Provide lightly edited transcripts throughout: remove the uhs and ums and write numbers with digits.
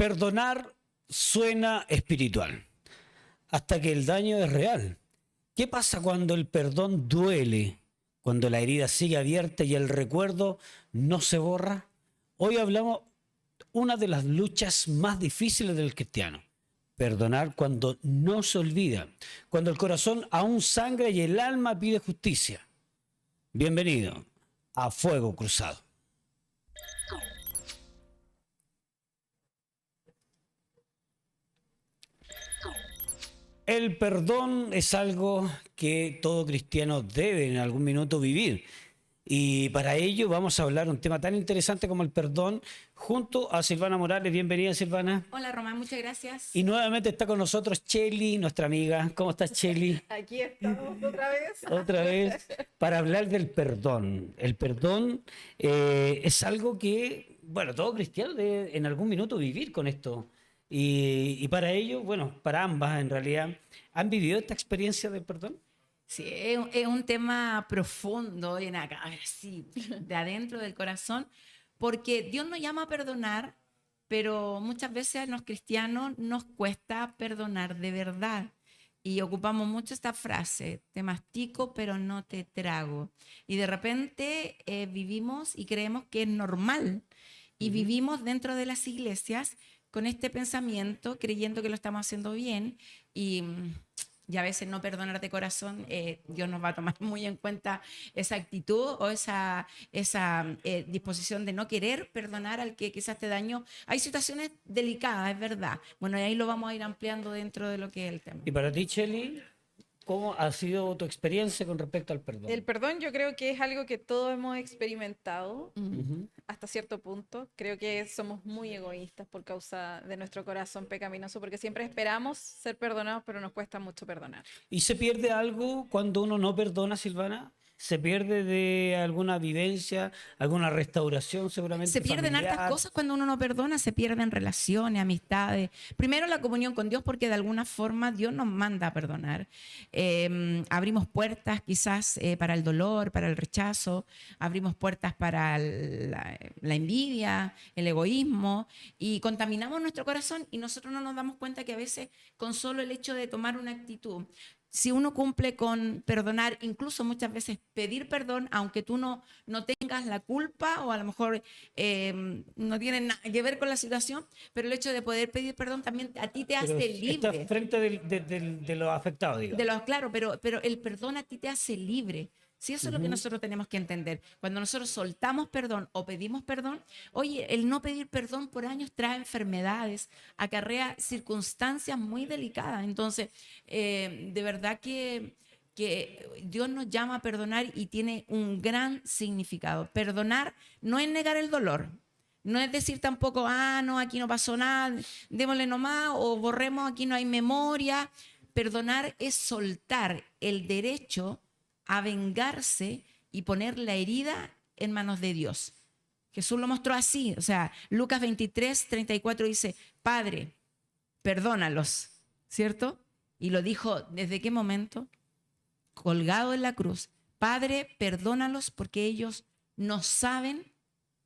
Perdonar suena espiritual, hasta que el daño es real. ¿Qué pasa cuando el perdón duele? Cuando la herida sigue abierta y el recuerdo no se borra. Hoy hablamos una de las luchas más difíciles del cristiano. Perdonar cuando no se olvida, cuando el corazón aún sangra y el alma pide justicia. Bienvenido a Fuego Cruzado. El perdón es algo que todo cristiano debe en algún minuto vivir. Y para ello vamos a hablar un tema tan interesante como el perdón junto a Silvana Morales. Bienvenida, Silvana. Hola, Román, muchas gracias. Y nuevamente está con nosotros Chely, nuestra amiga. ¿Cómo estás, Chely? Aquí estamos otra vez. Otra vez para hablar del perdón. El perdón es algo que, bueno, todo cristiano debe en algún minuto vivir con esto. Y para ello, bueno, para ambas en realidad, ¿han vivido esta experiencia del perdón? Sí, es un tema profundo, en acá, así, de adentro del corazón, porque Dios nos llama a perdonar, pero muchas veces a los cristianos nos cuesta perdonar de verdad. Y ocupamos mucho esta frase, te mastico pero no te trago. Y de repente vivimos y creemos que es normal. Y vivimos dentro de las iglesias con este pensamiento, creyendo que lo estamos haciendo bien y a veces no perdonar de corazón, Dios nos va a tomar muy en cuenta esa actitud o esa disposición de no querer perdonar al que quizás te dañó. Hay situaciones delicadas, es verdad. Bueno, y ahí lo vamos a ir ampliando dentro de lo que es el tema. Y para ti, Chely, ¿cómo ha sido tu experiencia con respecto al perdón? El perdón yo creo que es algo que todos hemos experimentado Ujú. hasta cierto punto. Creo que somos muy egoístas por causa de nuestro corazón pecaminoso, porque siempre esperamos ser perdonados, pero nos cuesta mucho perdonar. ¿Y se pierde algo cuando uno no perdona, Silvana? ¿Se pierde de alguna vivencia, alguna restauración seguramente Se pierden familiar? hartas cosas cuando uno no perdona, se pierden relaciones, amistades. Primero la comunión con Dios, porque de alguna forma Dios nos manda a perdonar. Abrimos puertas quizás para el dolor, para el rechazo, abrimos puertas para la envidia, el egoísmo, y contaminamos nuestro corazón y nosotros no nos damos cuenta que a veces con solo el hecho de tomar una actitud, si uno cumple con perdonar, incluso muchas veces pedir perdón, aunque tú no tengas la culpa o a lo mejor no tiene nada que ver con la situación, pero el hecho de poder pedir perdón también a ti te Pero hace está libre. frente de los afectados, digamos. Claro, pero el perdón a ti te hace libre. Sí, eso es lo que nosotros tenemos que entender. Cuando nosotros soltamos perdón o pedimos perdón, oye, el no pedir perdón por años trae enfermedades, acarrea circunstancias muy delicadas. Entonces, de verdad que Dios nos llama a perdonar y tiene un gran significado. Perdonar no es negar el dolor. No es decir tampoco, no, aquí no pasó nada, démosle nomás o borremos, aquí no hay memoria. Perdonar es soltar el derecho a vengarse y poner la herida en manos de Dios. Jesús lo mostró así, o sea, Lucas 23:34 dice, Padre, perdónalos, ¿cierto? Y lo dijo, ¿desde qué momento? Colgado en la cruz. Padre, perdónalos porque ellos no saben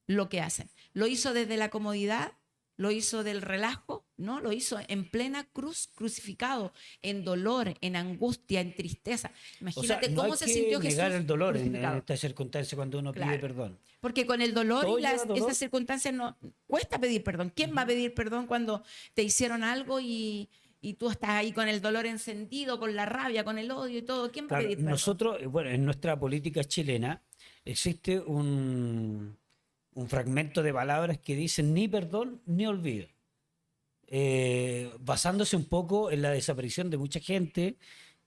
lo que hacen. Lo hizo desde la comodidad, lo hizo del relajo, ¿no? Lo hizo en plena cruz, crucificado, en dolor, en angustia, en tristeza. Imagínate No cómo hay se que sintió Jesús negar el dolor en crucificado. esta circunstancia cuando uno pide Claro. perdón. Porque con el dolor ¿Todo y lleva dolor? esas circunstancias no cuesta pedir perdón. ¿Quién va a pedir perdón cuando te hicieron algo y tú estás ahí con el dolor encendido, con la rabia, con el odio y todo? ¿Quién va a Claro, pedir perdón? nosotros, bueno, en nuestra política chilena existe un fragmento de palabras que dicen ni perdón ni olvido. Basándose un poco en la desaparición de mucha gente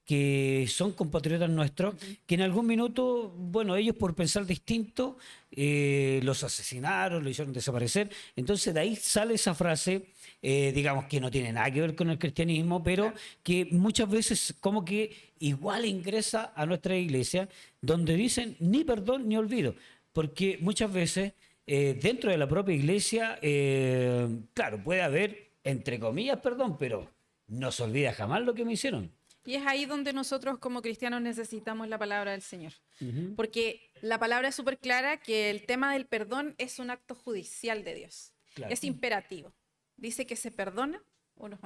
que son compatriotas nuestros, que en algún minuto, bueno, ellos por pensar distinto, los asesinaron, lo hicieron desaparecer. Entonces de ahí sale esa frase, digamos que no tiene nada que ver con el cristianismo, pero que muchas veces como que igual ingresa a nuestra iglesia, donde dicen ni perdón ni olvido, porque muchas veces dentro de la propia iglesia, claro, puede haber, entre comillas, perdón, pero no se olvida jamás lo que me hicieron. Y es ahí donde nosotros como cristianos necesitamos la palabra del Señor. Ujú. Porque la palabra es súper clara que el tema del perdón es un acto judicial de Dios. Claro. Es imperativo. dice que se perdonan unos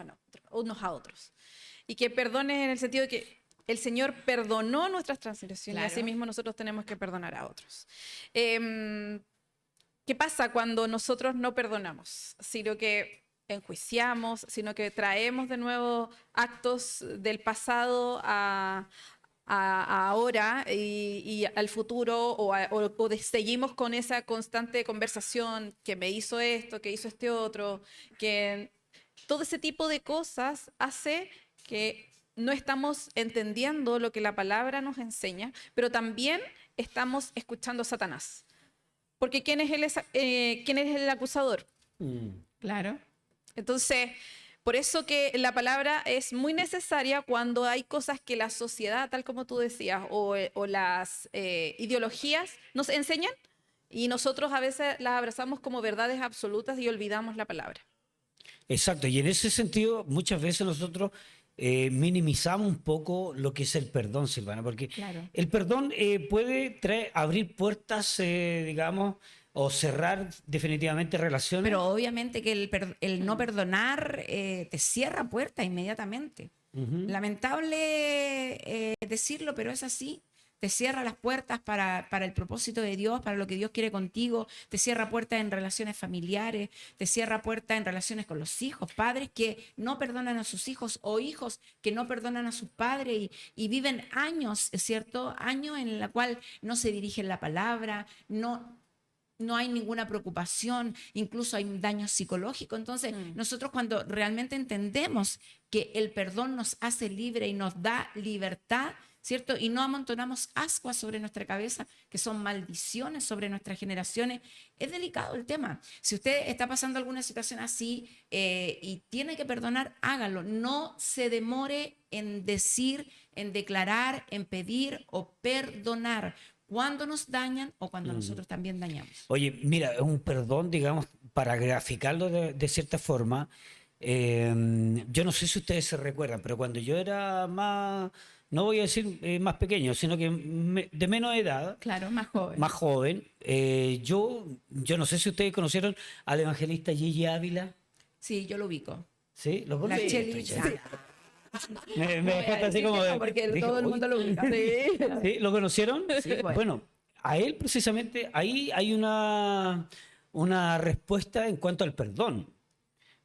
a otros. Y que perdones en el sentido de que el Señor perdonó nuestras transgresiones y Claro. asimismo nosotros tenemos que perdonar a otros. ¿Qué pasa cuando nosotros no perdonamos? Sino que enjuiciamos, sino que traemos de nuevo actos del pasado a ahora y al futuro seguimos con esa constante conversación que me hizo esto, que hizo este otro, que todo ese tipo de cosas hace que no estamos entendiendo lo que la palabra nos enseña, pero también estamos escuchando a Satanás. Porque ¿quién es el acusador? Claro. Entonces, por eso que la palabra es muy necesaria cuando hay cosas que la sociedad, tal como tú decías, o las ideologías nos enseñan y nosotros a veces las abrazamos como verdades absolutas y olvidamos la palabra. Exacto, y en ese sentido muchas veces nosotros minimizamos un poco lo que es el perdón, Silvana, porque Claro. el perdón puede abrir puertas, digamos, o cerrar definitivamente relaciones. Pero obviamente que el no perdonar te cierra puertas inmediatamente. Ujú. Lamentable decirlo, pero es así. Te cierra las puertas para el propósito de Dios, para lo que Dios quiere contigo. Te cierra puertas en relaciones familiares, te cierra puertas en relaciones con los hijos, padres que no perdonan a sus hijos o hijos que no perdonan a sus padres y viven años, ¿es cierto? Años en la cual no se dirigen la palabra, no hay ninguna preocupación, incluso hay daño psicológico. Entonces, nosotros cuando realmente entendemos que el perdón nos hace libre y nos da libertad, ¿cierto? Y no amontonamos ascuas sobre nuestra cabeza, que son maldiciones sobre nuestras generaciones, es delicado el tema. Si usted está pasando alguna situación así y tiene que perdonar, hágalo. No se demore en decir, en declarar, en pedir o perdonar cuando nos dañan o cuando nosotros también dañamos. Oye, mira, un perdón, digamos, para graficarlo de cierta forma, yo no sé si ustedes se recuerdan, pero cuando yo era más, no voy a decir más pequeño, sino que de menos edad, Claro, más joven. más joven, yo no sé si ustedes conocieron al evangelista Gigi Ávila, Sí, yo lo ubico. ¿sí? ¿Lo La conocen? Chelita. Me dejaste así como de... Porque dije, todo el "Oye, mundo lo ubica. ¿sí? ¿Lo conocieron? Sí, pues. Bueno, a él precisamente ahí hay una respuesta en cuanto al perdón,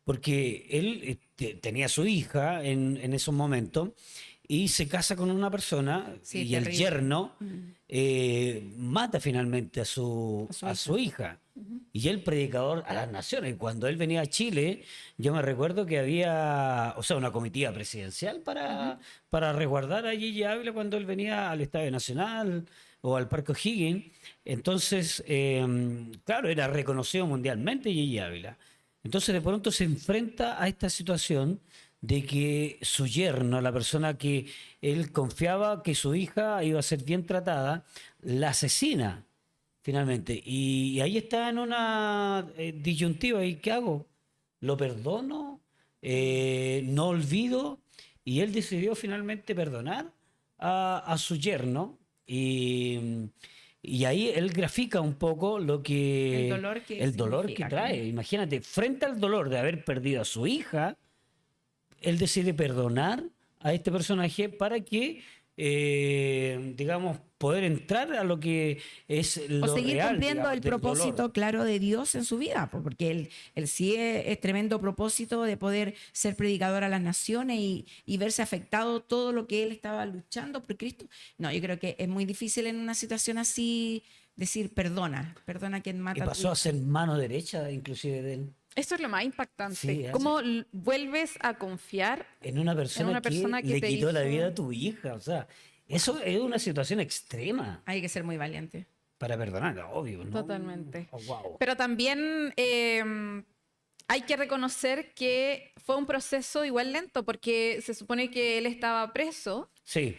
porque él tenía a su hija en esos momentos y se casa con una persona Sí, y el terrible. yerno mata finalmente a su hija. Y el predicador a las naciones. Cuando él venía a Chile, yo me recuerdo que había, o sea, una comitiva presidencial para resguardar a Gigi Ávila cuando él venía al Estadio Nacional o al Parque O'Higgins. Entonces, claro, era reconocido mundialmente Gigi Ávila. Entonces, de pronto se enfrenta a esta situación de que su yerno, la persona que él confiaba que su hija iba a ser bien tratada, la asesina finalmente. Y ahí está en una disyuntiva. ¿Y qué hago? ¿Lo perdono? ¿No olvido? Y él decidió finalmente perdonar a su yerno. Y ahí él grafica un poco lo que... El dolor que que significa, trae. Imagínate, frente al dolor de haber perdido a su hija, él decide perdonar a este personaje para que, digamos, poder entrar a lo que es O lo seguir real, cumpliendo digamos, el del propósito dolor. claro de Dios en su vida, porque él sí es tremendo propósito de poder ser predicador a las naciones y verse afectado todo lo que él estaba luchando por Cristo. No, yo creo que es muy difícil en una situación así decir perdona a quien Y mata a tu pasó a hijo. ser mano derecha inclusive de él. Esto es lo más impactante. Sí, ¿Cómo vuelves a confiar En una persona, persona que le te quitó la hizo- vida a tu hija. O sea, eso es una situación extrema Hay que ser muy valiente. para perdonar, obvio, ¿no? Totalmente. Oh, wow. Pero también hay que reconocer que fue un proceso igual lento, porque se supone que él estaba preso, Sí,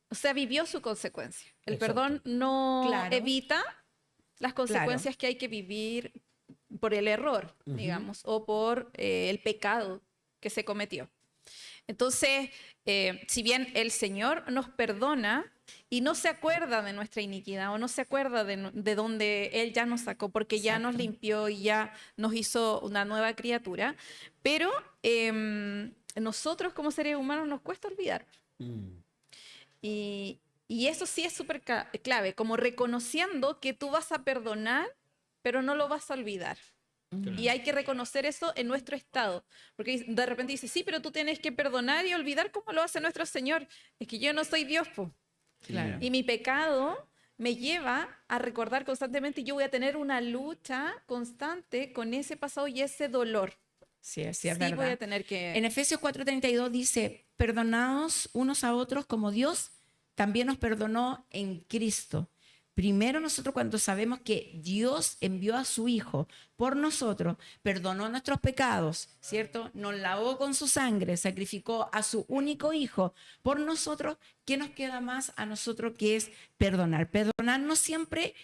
o sea, vivió su consecuencia. El Exacto. perdón no Claro. evita las consecuencias que hay que vivir por el error, digamos, o por el pecado que se cometió. Entonces, si bien el Señor nos perdona, y no se acuerda de nuestra iniquidad o no se acuerda de donde Él ya nos sacó, porque ya nos Exacto. limpió y ya nos hizo una nueva criatura. Pero nosotros como seres humanos nos cuesta olvidar. Mm. Y eso sí es súper clave, como reconociendo que tú vas a perdonar, pero no lo vas a olvidar. Y hay que reconocer eso en nuestro estado. Porque de repente dice, sí, pero tú tienes que perdonar y olvidar como lo hace nuestro Señor. Es que yo no soy Dios, po. Claro. Y mi pecado me lleva a recordar constantemente y yo voy a tener una lucha constante con ese pasado y ese dolor. Sí, es Sí, verdad. voy a tener que... En Efesios 4:32 dice, perdonaos unos a otros como Dios también nos perdonó en Cristo. Primero nosotros cuando sabemos que Dios envió a su Hijo por nosotros, perdonó nuestros pecados, ¿cierto? Nos lavó con su sangre, sacrificó a su único Hijo por nosotros, ¿qué nos queda más a nosotros que es perdonar? Perdonarnos siempre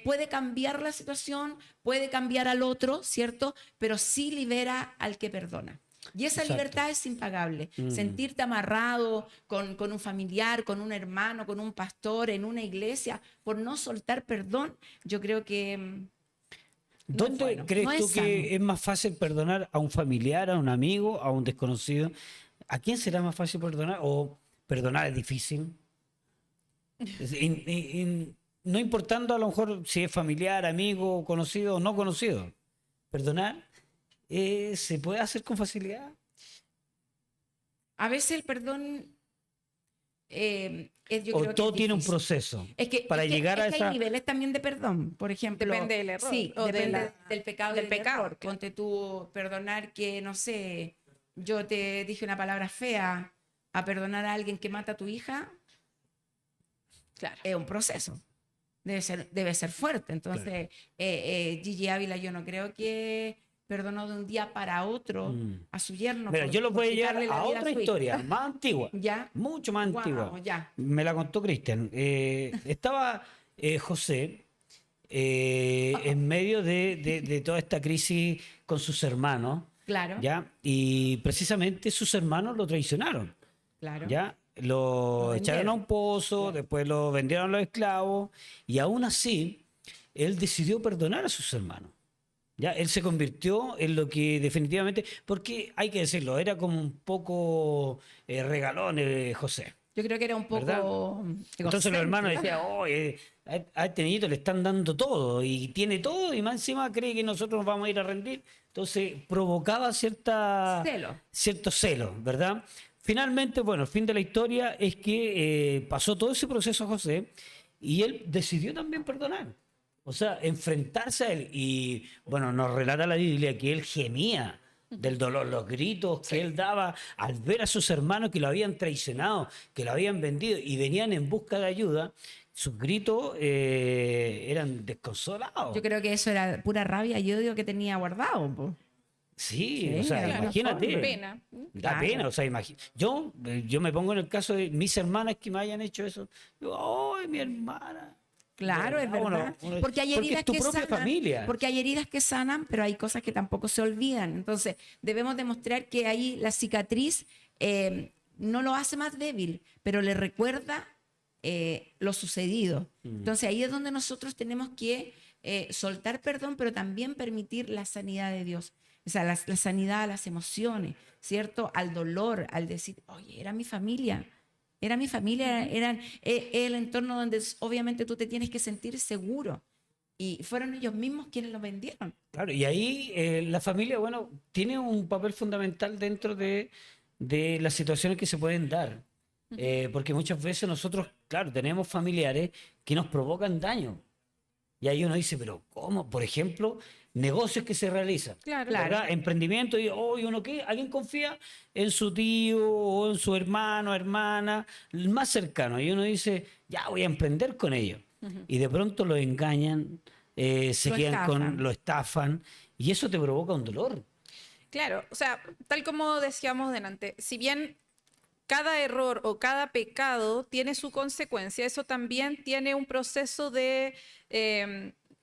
puede cambiar la situación, puede cambiar al otro, ¿cierto? Pero sí libera al que perdona. Y esa Exacto. libertad es impagable. Sentirte amarrado con un familiar, con un hermano, con un pastor, en una iglesia, por no soltar perdón, yo creo que no es ¿Dónde bueno, crees no tú es que sano. es más fácil perdonar a un familiar, a un amigo, a un desconocido? ¿A quién será más fácil perdonar? ¿O perdonar es difícil? No importando a lo mejor si es familiar, amigo, conocido o no conocido. Perdonar se puede hacer con facilidad. A veces el perdón, yo O creo que todo es tiene un difícil. proceso Es que, para llegar a hay esa. niveles también de perdón. Por ejemplo, Depende del error, sí, o de depende la- del pecado y del del pecado, error. claro. Ponte tú perdonar que, no sé, yo te dije una palabra fea, a perdonar a alguien que mata a tu hija, Claro. es un proceso. Debe ser fuerte. Entonces, Gigi Ávila, yo no creo que perdonó de un día para otro Mm. a su yerno. Mira, yo lo por voy a llevar quitarle la a vida otra su hija. historia, más antigua, ¿Ya? mucho más Guau, antigua. ya. Me la contó Cristian. Estaba José en medio de toda esta crisis con sus hermanos, Claro, ¿ya? Y precisamente sus hermanos lo traicionaron, claro. ¿ya? Lo Lo echaron a un vendieron. pozo, Claro. después lo vendieron a los esclavos, y aún así, él decidió perdonar a sus hermanos. Ya, él se convirtió en lo que definitivamente, porque hay que decirlo, era como un poco regalón José, Yo creo que era un ¿verdad? poco Entonces los hermanos egocéntrico. decían, oye, a este niñito le están dando todo y tiene todo y más encima cree que nosotros nos vamos a ir a rendir. Entonces provocaba Celo. cierto celo, ¿verdad? Finalmente, bueno, el fin de la historia es que pasó todo ese proceso a José y él decidió también perdonar. O sea, enfrentarse a él. Y bueno, nos relata la Biblia que él gemía del dolor, los gritos que él daba al ver a sus hermanos que lo habían traicionado, que lo habían vendido y venían en busca de ayuda. Sus gritos eran desconsolados. Yo creo que eso era pura rabia y odio que tenía guardado, po. Sí, Sí, o sea, era imagínate. forma. Pena. Da Claro. pena, o sea, yo me pongo en el caso de mis hermanas que me hayan hecho eso. Digo, ¡ay, mi hermana! Claro, es ¿Verdad? verdad. Porque hay porque heridas es tu que propia sanan. familia. Porque hay heridas que sanan, pero hay cosas que tampoco se olvidan. Entonces, debemos demostrar que ahí la cicatriz no lo hace más débil, pero le recuerda lo sucedido. Entonces, ahí es donde nosotros tenemos que soltar perdón, pero también permitir la sanidad de Dios. O sea, la sanidad a las emociones, ¿cierto? Al dolor, al decir, oye, era mi familia. Era mi familia, eran el entorno donde obviamente tú te tienes que sentir seguro. Y fueron ellos mismos quienes lo vendieron. Claro, y ahí la familia, bueno, tiene un papel fundamental dentro de las situaciones que se pueden dar. Porque muchas veces nosotros, claro, tenemos familiares que nos provocan daño. Y ahí uno dice, pero ¿cómo? Por ejemplo, negocios que se realizan. Claro. ¿Verdad? Emprendimiento y hoy uno qué, alguien confía en su tío o en su hermano, hermana, el más cercano. Y uno dice, ya voy a emprender con ellos. Y de pronto lo engañan, se Lo quedan estafan. lo estafan, y eso te provoca un dolor. Claro, o sea, tal como decíamos delante, si bien cada error o cada pecado tiene su consecuencia, eso también tiene un proceso de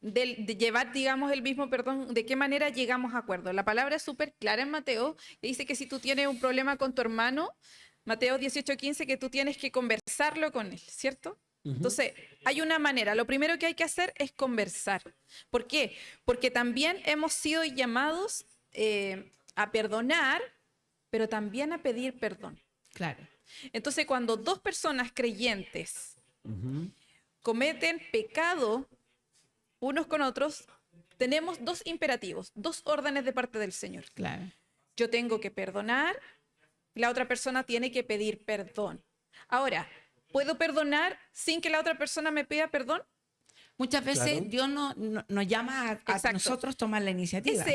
llevar, digamos, el mismo perdón, de qué manera llegamos a acuerdo. La palabra es súper clara en Mateo, que dice que si tú tienes un problema con tu hermano, Mateo 18:15, que tú tienes que conversarlo con él, ¿cierto? Entonces, hay una manera. Lo primero que hay que hacer es conversar. ¿Por qué? Porque también hemos sido llamados a perdonar, pero también a pedir perdón. Claro. Entonces, cuando dos personas creyentes cometen pecado unos con otros, tenemos dos imperativos, dos órdenes de parte del Señor. Claro. Yo tengo que perdonar, la otra persona tiene que pedir perdón. Ahora, ¿puedo perdonar sin que la otra persona me pida perdón? Muchas veces Claro. Dios nos llama a Exacto. nosotros tomar la iniciativa.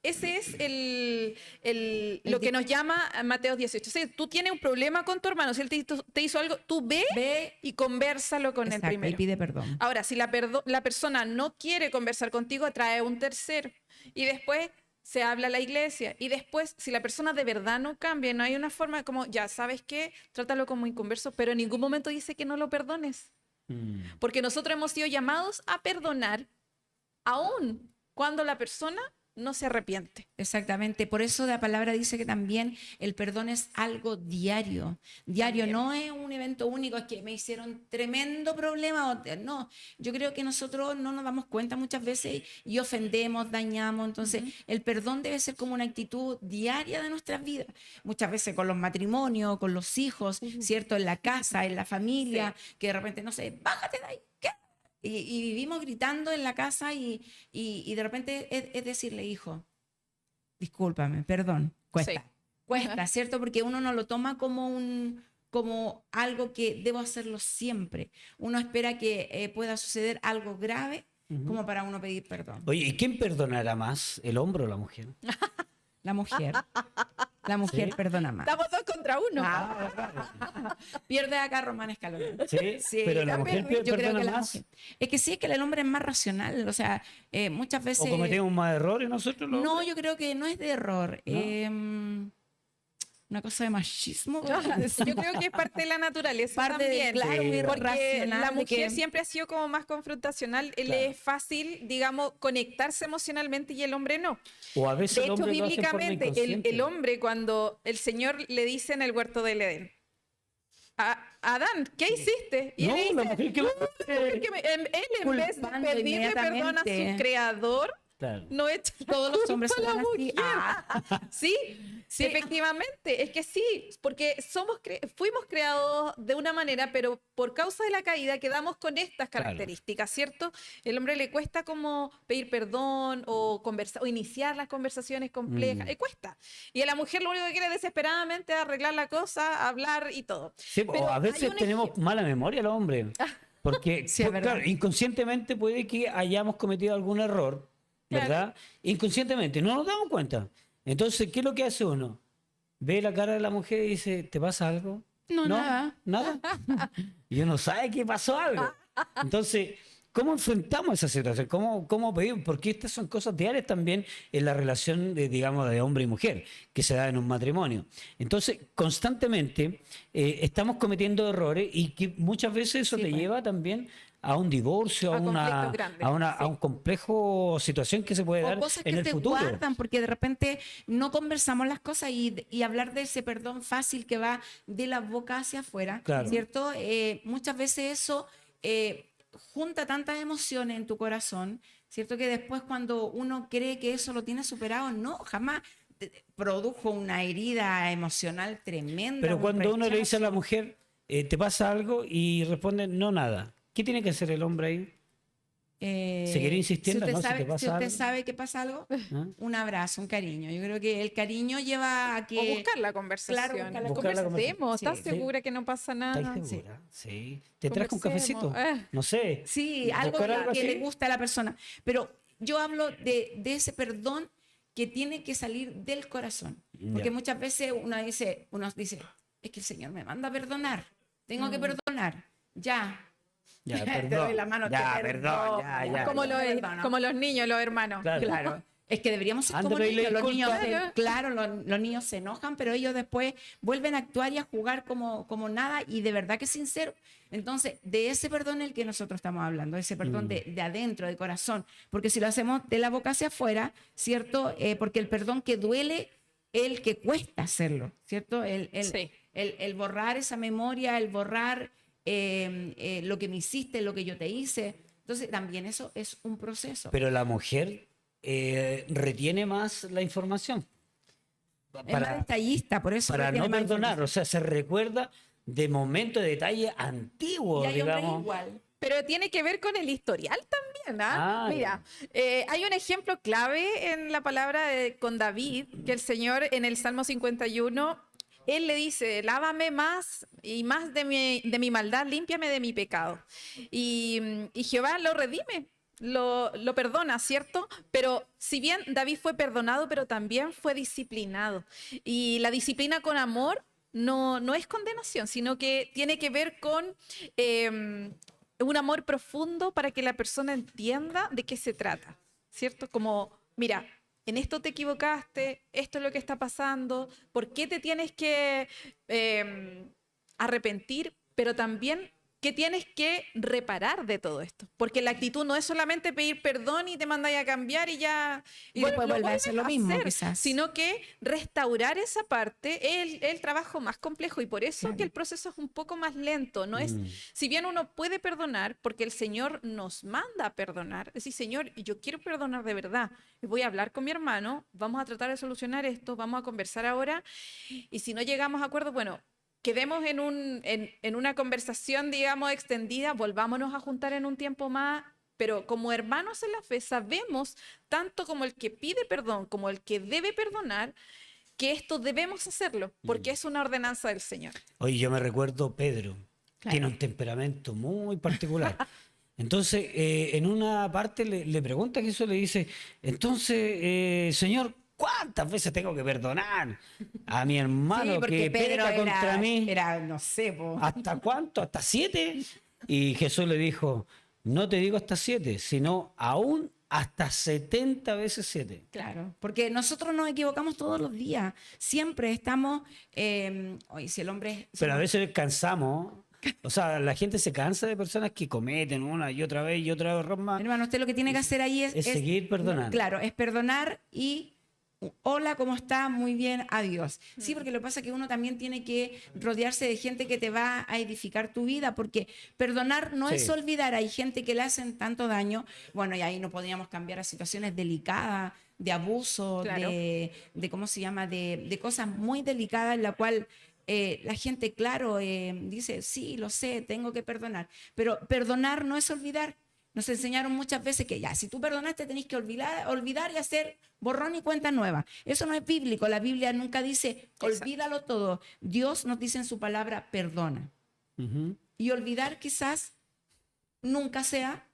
Ese es lo que nos llama a Mateo 18. O sea, tú tienes un problema con tu hermano, si él te hizo algo, tú ve y convérsalo con él Exacto, primero. y pide perdón. Ahora, si la persona no quiere conversar contigo, trae un tercero. Y después se habla a la iglesia. Y después, si la persona de verdad no cambia, no hay una forma como, ya, ¿sabes qué? Trátalo como inconverso, pero en ningún momento dice que no lo perdones. Porque nosotros hemos sido llamados a perdonar aún cuando la persona no se arrepiente. Exactamente, por eso la palabra dice que también el perdón es algo diario. Diario, También. no es un evento único, es que me hicieron tremendo problema. No, yo creo que nosotros no nos damos cuenta muchas veces y ofendemos, dañamos. Entonces, el perdón debe ser como una actitud diaria de nuestras vidas. Muchas veces con los matrimonios, con los hijos, ¿cierto? En la casa, en la familia, que de repente, no sé, bájate de ahí, ¿qué? Y vivimos gritando en la casa y de repente es decirle, hijo, discúlpame, perdón, cuesta. Sí. Cuesta, Ajá. ¿cierto? Porque uno no lo toma como algo que debo hacerlo siempre. Uno espera que pueda suceder algo grave como para uno pedir perdón. Oye, ¿y quién perdonará más, el hombre o la mujer? La mujer. La mujer ¿Sí? perdona más. Estamos 2 contra 1. Pierde acá Román Escalón. Sí, Sí, pero la también, mujer yo creo perdona que la más. mujer. Es que sí, es que el hombre es más racional. O sea, muchas veces. ¿O cometemos más errores nosotros los No, hombres? yo creo que no es de error. ¿No? Una cosa de machismo. Yo creo que es parte de la naturaleza Parte de, también. claro, Sí, muy porque Porque racional. la de mujer que- siempre ha sido como más confrontacional. Él Claro. es fácil, digamos, conectarse emocionalmente y el hombre no. O a veces De el hecho, hombre lo hace en forma bíblicamente, inconsciente. el hombre, cuando el Señor le dice en el huerto del Edén, Adán, ¿qué hiciste? Y No, él la dice, mujer que él en vez de Culpando pedirle perdón a inmediatamente. su creador, Claro. no echa la Todos los hombres culpa a son la así. mujer. Ah, Sí, Sí. efectivamente, es que sí, porque fuimos creados de una manera, pero por causa de la caída quedamos con estas Claro. características, ¿cierto? El hombre le cuesta como pedir perdón o conversar o iniciar las conversaciones complejas, le cuesta. Y a la mujer lo único que quiere desesperadamente es arreglar la cosa, hablar y todo. Sí, Pero o a hay veces un tenemos mala memoria los hombres. Porque, Sí, es verdad. claro, inconscientemente puede que hayamos cometido algún error, Claro. ¿verdad? Inconscientemente, no nos damos cuenta. Entonces, ¿qué es lo que hace uno? Ve la cara de la mujer y dice, ¿te pasa algo? No, nada. ¿Nada? Y uno sabe que pasó algo. Entonces, ¿cómo enfrentamos esa situación? ¿Cómo pedimos? Porque estas son cosas diarias también en la relación, digamos, de hombre y mujer, que se da en un matrimonio. Entonces, constantemente estamos cometiendo errores y que muchas veces eso Sí, te pues. lleva también a un divorcio, A a conflictos grandes, a un complejo situación que se puede O dar cosas en que el se futuro. guardan porque de repente no conversamos las cosas y hablar de ese perdón fácil que va de la boca hacia afuera, Claro. ¿cierto? Muchas veces eso junta tantas emociones en tu corazón, ¿cierto? Que después cuando uno cree que eso lo tiene superado, no, jamás produjo una herida emocional tremenda. Pero un cuando uno le dice a la rechazo. mujer, ¿te pasa algo? Y responde, no, nada. ¿Qué tiene que hacer el hombre ahí? Seguir insistiendo, si ¿no? usted Si te sabe, pasa si usted algo. sabe que pasa algo, ¿Ah? un abrazo, un cariño. Yo creo que el cariño lleva a que... O buscar la conversación. Claro, buscar la Buscar la Conversemos, ¿estás Sí. segura que no pasa nada? ¿Estás segura? Sí. ¿Te traes un Conversemos. cafecito? No sé. Sí, algo ¿Buscar algo que le así? gusta a la persona. Pero yo hablo de ese perdón que tiene que salir del corazón. Porque Ya. muchas veces uno dice, es que el Señor me manda a perdonar. Tengo que perdonar. Ya. Ya, Te perdón. doy la mano, Ya, te perdón, perdono. ya. Como, Te perdono. como los niños, los hermanos. Claro. Claro. Es que deberíamos ser Anda, como pedirle niños. Los niños disculpas. claro, los niños se enojan, pero ellos después vuelven a actuar y a jugar como nada y de verdad que es sincero. Entonces, de ese perdón es el que nosotros estamos hablando, ese perdón de adentro, de corazón. Porque si lo hacemos de la boca hacia afuera, ¿cierto? Porque el perdón que duele, el que cuesta hacerlo, ¿cierto? Sí. el borrar esa memoria, el borrar lo que me hiciste, lo que yo te hice. Entonces también eso es un proceso. Pero la mujer retiene más la información Es más detallista, por eso para retiene no más perdonar. información. O sea, se recuerda de momentos, de detalles Y antiguos, hay hombres digamos. igual. Pero tiene que ver con el historial también, ¿ah? Ah, Mira, hay un ejemplo clave en la palabra con David, que el Señor en el Salmo 51, Él le dice, lávame más y más de mi maldad, límpiame de mi pecado. Y Jehová lo redime. Lo perdona, ¿cierto? Pero si bien David fue perdonado, pero también fue disciplinado. Y la disciplina con amor no es condenación, sino que tiene que ver con un amor profundo para que la persona entienda de qué se trata, ¿cierto? Como, mira, en esto te equivocaste, esto es lo que está pasando, ¿por qué te tienes que arrepentir? Pero también, ¿qué tienes que reparar de todo esto? Porque la actitud no es solamente pedir perdón y te mandáis a cambiar y ya Y después lo vuelve a vuelves hacer lo mismo, hacer, quizás. sino que restaurar esa parte es el trabajo más complejo y por eso Claro. que el proceso es un poco más lento. No es, si bien uno puede perdonar, porque el Señor nos manda a perdonar, es decir, Señor, yo quiero perdonar de verdad, voy a hablar con mi hermano, vamos a tratar de solucionar esto, vamos a conversar ahora y si no llegamos a acuerdo, bueno, quedemos en una conversación, digamos, extendida, volvámonos a juntar en un tiempo más, pero como hermanos en la fe sabemos, tanto como el que pide perdón como el que debe perdonar, que esto debemos hacerlo, porque es una ordenanza del Señor. Oye, yo me recuerdo Pedro, Claro. tiene un temperamento muy particular. Entonces, en una parte le pregunta que eso le dice, entonces, Señor, ¿cuántas veces tengo que perdonar a mi Sí, hermano porque que Pedro peca contra mí? era, no sé, po. ¿Hasta cuánto? ¿Hasta 7? Y Jesús le dijo, no te digo hasta 7, sino aún hasta 70 veces 7. Claro, porque nosotros nos equivocamos todos los días. Siempre estamos, oye, si el hombre... Pero a veces cansamos. O sea, la gente se cansa de personas que cometen una y otra vez error más. Hermano, usted lo que tiene que hacer ahí Es seguir perdonando. Claro, es perdonar y hola, ¿cómo está? Muy bien, adiós. Sí, porque lo que pasa es que uno también tiene que rodearse de gente que te va a edificar tu vida, porque perdonar no Sí. es olvidar. Hay gente que le hacen tanto daño, bueno, y ahí no podríamos cambiar a situaciones delicadas, de abuso, Claro. de ¿cómo se llama? De cosas muy delicadas en la cual... la gente, claro, dice, sí, lo sé, tengo que perdonar, pero perdonar no es olvidar. Nos enseñaron muchas veces que ya, si tú perdonaste, tenés que olvidar y hacer borrón y cuenta nueva. Eso no es bíblico. La Biblia nunca dice, olvídalo todo. Dios nos dice en su palabra, perdona. Ujú. Y olvidar quizás nunca sea,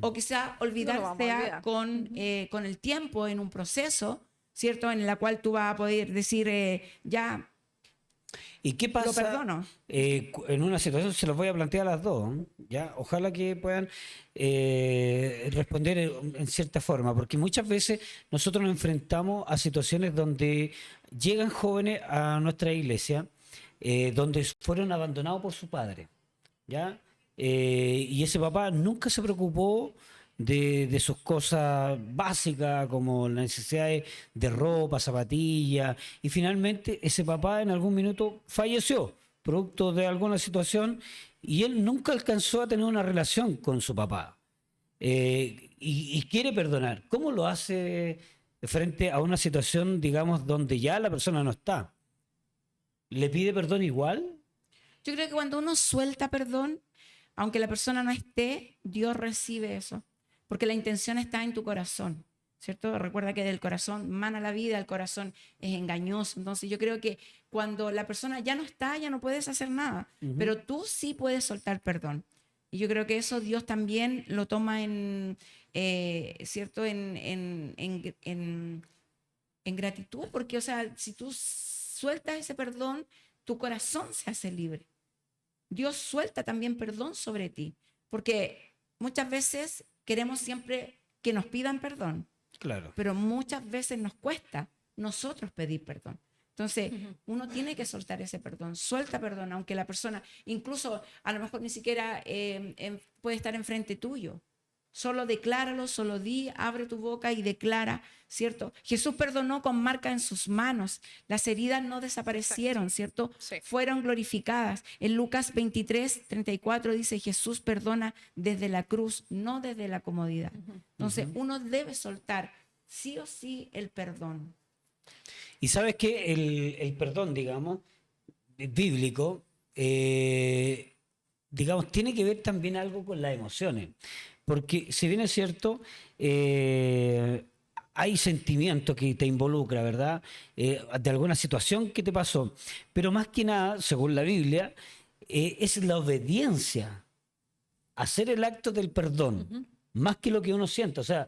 o quizá olvidar No lo vamos a sea olvidar. con el tiempo, en un proceso, ¿cierto? En la cual tú vas a poder decir, ya, ¿Y qué pasa? lo perdono. En una situación, se los voy a plantear a las dos, ¿ya? Ojalá que puedan responder en cierta forma, porque muchas veces nosotros nos enfrentamos a situaciones donde llegan jóvenes a nuestra iglesia, donde fueron abandonados por su padre, ¿ya? Y ese papá nunca se preocupó de sus cosas básicas como las necesidades de ropa, zapatillas, y finalmente ese papá en algún minuto falleció, producto de alguna situación, y él nunca alcanzó a tener una relación con su papá. Y quiere perdonar. ¿Cómo lo hace frente a una situación, digamos, donde ya la persona no está? ¿Le pide perdón igual? Yo creo que cuando uno suelta perdón, aunque la persona no esté, Dios recibe eso, porque la intención está en tu corazón, ¿cierto? Recuerda que del corazón mana la vida, el corazón es engañoso. Entonces yo creo que cuando la persona ya no está, ya no puedes hacer nada, pero tú sí puedes soltar perdón. Y yo creo que eso Dios también lo toma ¿cierto? En gratitud, porque, o sea, si tú sueltas ese perdón, tu corazón se hace libre. Dios suelta también perdón sobre ti, porque muchas veces queremos siempre que nos pidan perdón, Claro. pero muchas veces nos cuesta nosotros pedir perdón. Entonces, uno tiene que soltar ese perdón, suelta perdón, aunque la persona, incluso a lo mejor ni siquiera puede estar enfrente tuyo, Solo decláralo, solo abre tu boca y declara, ¿cierto? Jesús perdonó con marca en sus manos. Las heridas no desaparecieron, ¿cierto? Sí. Fueron glorificadas. En Lucas 23:34 dice, Jesús perdona desde la cruz, no desde la comodidad. Entonces, uno debe soltar sí o sí el perdón. Y sabes que el perdón, digamos, bíblico, digamos, tiene que ver también algo con las emociones. Porque si bien es cierto, hay sentimientos que te involucra, ¿verdad? De alguna situación que te pasó. Pero más que nada, según la Biblia, es la obediencia, hacer el acto del perdón, más que lo que uno siente. O sea,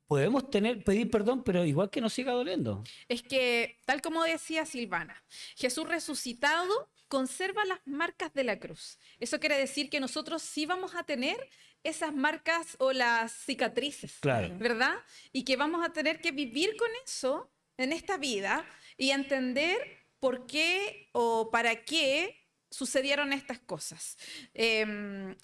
podemos pedir perdón, pero igual que nos siga doliendo. Es que, tal como decía Silvana, Jesús resucitado conserva las marcas de la cruz. Eso quiere decir que nosotros sí vamos a tener esas marcas o las cicatrices, Claro. ¿verdad? Y que vamos a tener que vivir con eso en esta vida y entender por qué o para qué sucedieron estas cosas.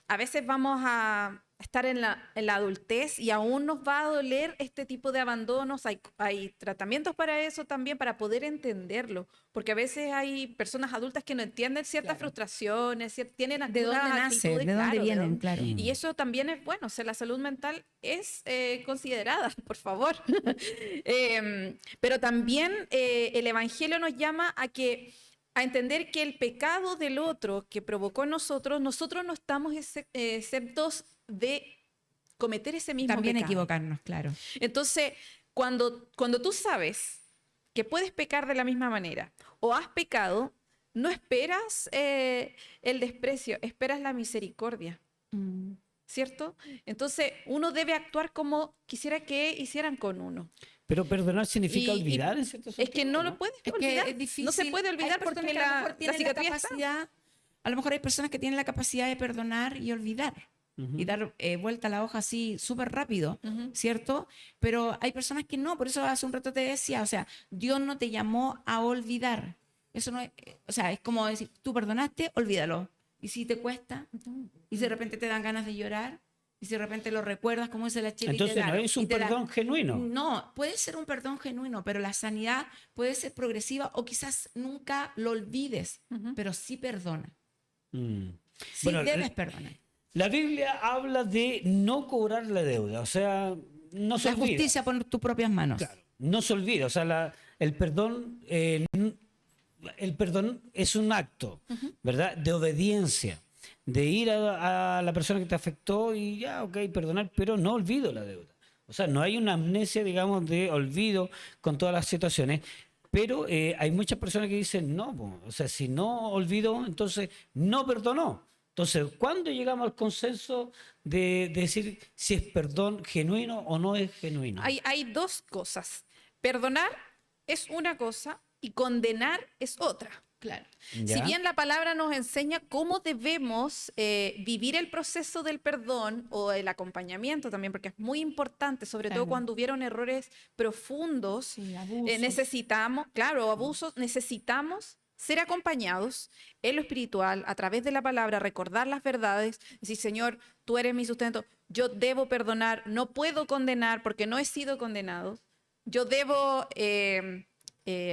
A veces vamos a estar en la adultez y aún nos va a doler este tipo de abandonos. Hay tratamientos para eso también, para poder entenderlo, porque a veces hay personas adultas que no entienden ciertas frustraciones, tienen ¿De dónde algunas nace? actitudes, ¿De dónde claro, vienen? Claro. y eso también es bueno, o sea, la salud mental es considerada, por favor. Pero también el Evangelio nos llama a entender que el pecado del otro que provocó en nosotros no estamos exceptos de cometer ese mismo También pecado. equivocarnos, claro. Entonces, cuando tú sabes que puedes pecar de la misma manera o has pecado, no esperas el desprecio, esperas la misericordia, ¿cierto? Entonces, uno debe actuar como quisiera que hicieran con uno. Pero perdonar significa Y- olvidar, en cierto Es sentido, que no ¿no? lo puedes Es que olvidar. es difícil. No se puede olvidar Hay porque personas que a lo mejor la tienen cicatriz está. capacidad, a lo mejor hay personas que tienen la capacidad de perdonar y olvidar. Y dar vuelta a la hoja así súper rápido, ¿cierto? Pero hay personas que no, por eso hace un rato te decía, o sea, Dios no te llamó a olvidar. Eso no es, o sea, es como decir, tú perdonaste, olvídalo. Y si te cuesta, y si de repente te dan ganas de llorar, y si de repente lo recuerdas, como dice la Chela, Entonces no es un perdón genuino. No, puede ser un perdón genuino, pero la sanidad puede ser progresiva o quizás nunca lo olvides, pero sí perdona. Mm. Sí Bueno, debes perdonar. la Biblia habla de no cobrar la deuda, o sea, no se La olvida. justicia por tus propias manos. Claro, no se olvida, o sea, el perdón es un acto, ¿verdad? De obediencia, de ir a la persona que te afectó y ya, ok, perdonar, pero no olvido la deuda. O sea, no hay una amnesia, digamos, de olvido con todas las situaciones. Pero hay muchas personas que dicen, no, po, o sea, si no olvidó, entonces no perdonó. Entonces, ¿cuándo llegamos al consenso de decir si es perdón genuino o no es genuino? Hay dos cosas. Perdonar es una cosa y condenar es otra. Claro. ¿Ya? Si bien la palabra nos enseña cómo debemos vivir el proceso del perdón o el acompañamiento también, porque es muy importante, sobre todo Claro. cuando hubieron errores profundos, Sí, abusos. necesitamos, claro, abusos, necesitamos ser acompañados en lo espiritual, a través de la palabra, recordar las verdades, decir, Señor, tú eres mi sustento, yo debo perdonar, no puedo condenar porque no he sido condenado, yo debo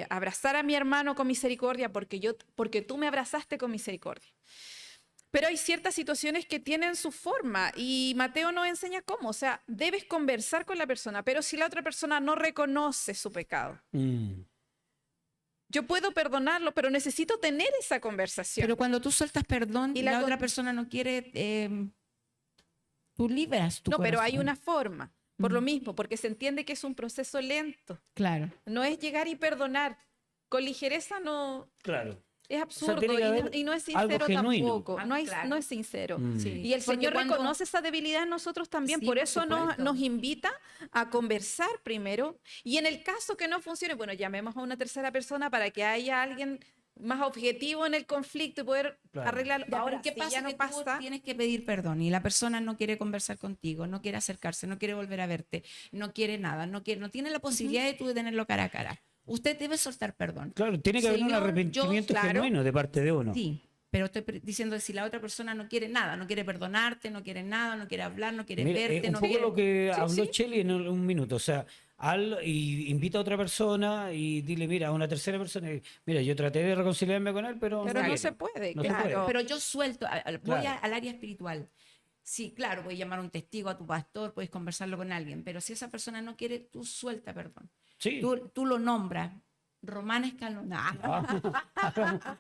abrazar a mi hermano con misericordia porque tú me abrazaste con misericordia. Pero hay ciertas situaciones que tienen su forma y Mateo nos enseña cómo. O sea, debes conversar con la persona, pero si la otra persona no reconoce su pecado, yo puedo perdonarlo, pero necesito tener esa conversación. Pero cuando tú sueltas perdón Y y la la con- otra persona no quiere, tú liberas tu No, pero hay corazón. una forma, por lo mismo, porque se entiende que es un proceso lento. Claro. No es llegar y perdonar. Con ligereza no, Claro. es absurdo tiene que haber y no es algo sincero genuino. tampoco. No Claro. es sincero. Sí. Y el Porque Señor cuando- reconoce esa debilidad en nosotros también. Sí, por por eso supuesto. nos invita a conversar primero. Y en el caso que no funcione, bueno, llamemos a una tercera persona para que haya alguien más objetivo en el conflicto y poder Claro. arreglarlo. Ya, Ahora, pero ¿qué si pasa ya no que tú pasa, tienes que pedir perdón y la persona no quiere conversar contigo, no quiere acercarse, no quiere volver a verte, no quiere nada, no tiene la posibilidad de tú de tenerlo cara a cara? Usted debe soltar perdón. Claro, tiene que haber un Señor, arrepentimiento yo- claro, genuino de parte de uno. Sí, Pero estoy diciendo que si la otra persona no quiere nada, no quiere perdonarte, no quiere nada, no quiere hablar, no quiere Mira, verte, un no poco quiere... lo que Sí, habló sí. Cheli en un minuto, o sea, y invita a otra persona y dile, mira, a una tercera persona, mira, yo traté de reconciliarme con él, pero Pero no no quiero, se puede, no se Claro, puede. pero yo suelto, voy Claro. al área espiritual. Sí, claro, voy a llamar a un testigo, a tu pastor, puedes conversarlo con alguien, pero si esa persona no quiere, tú suelta, perdón. Sí. Tú lo nombras. Román Escalona.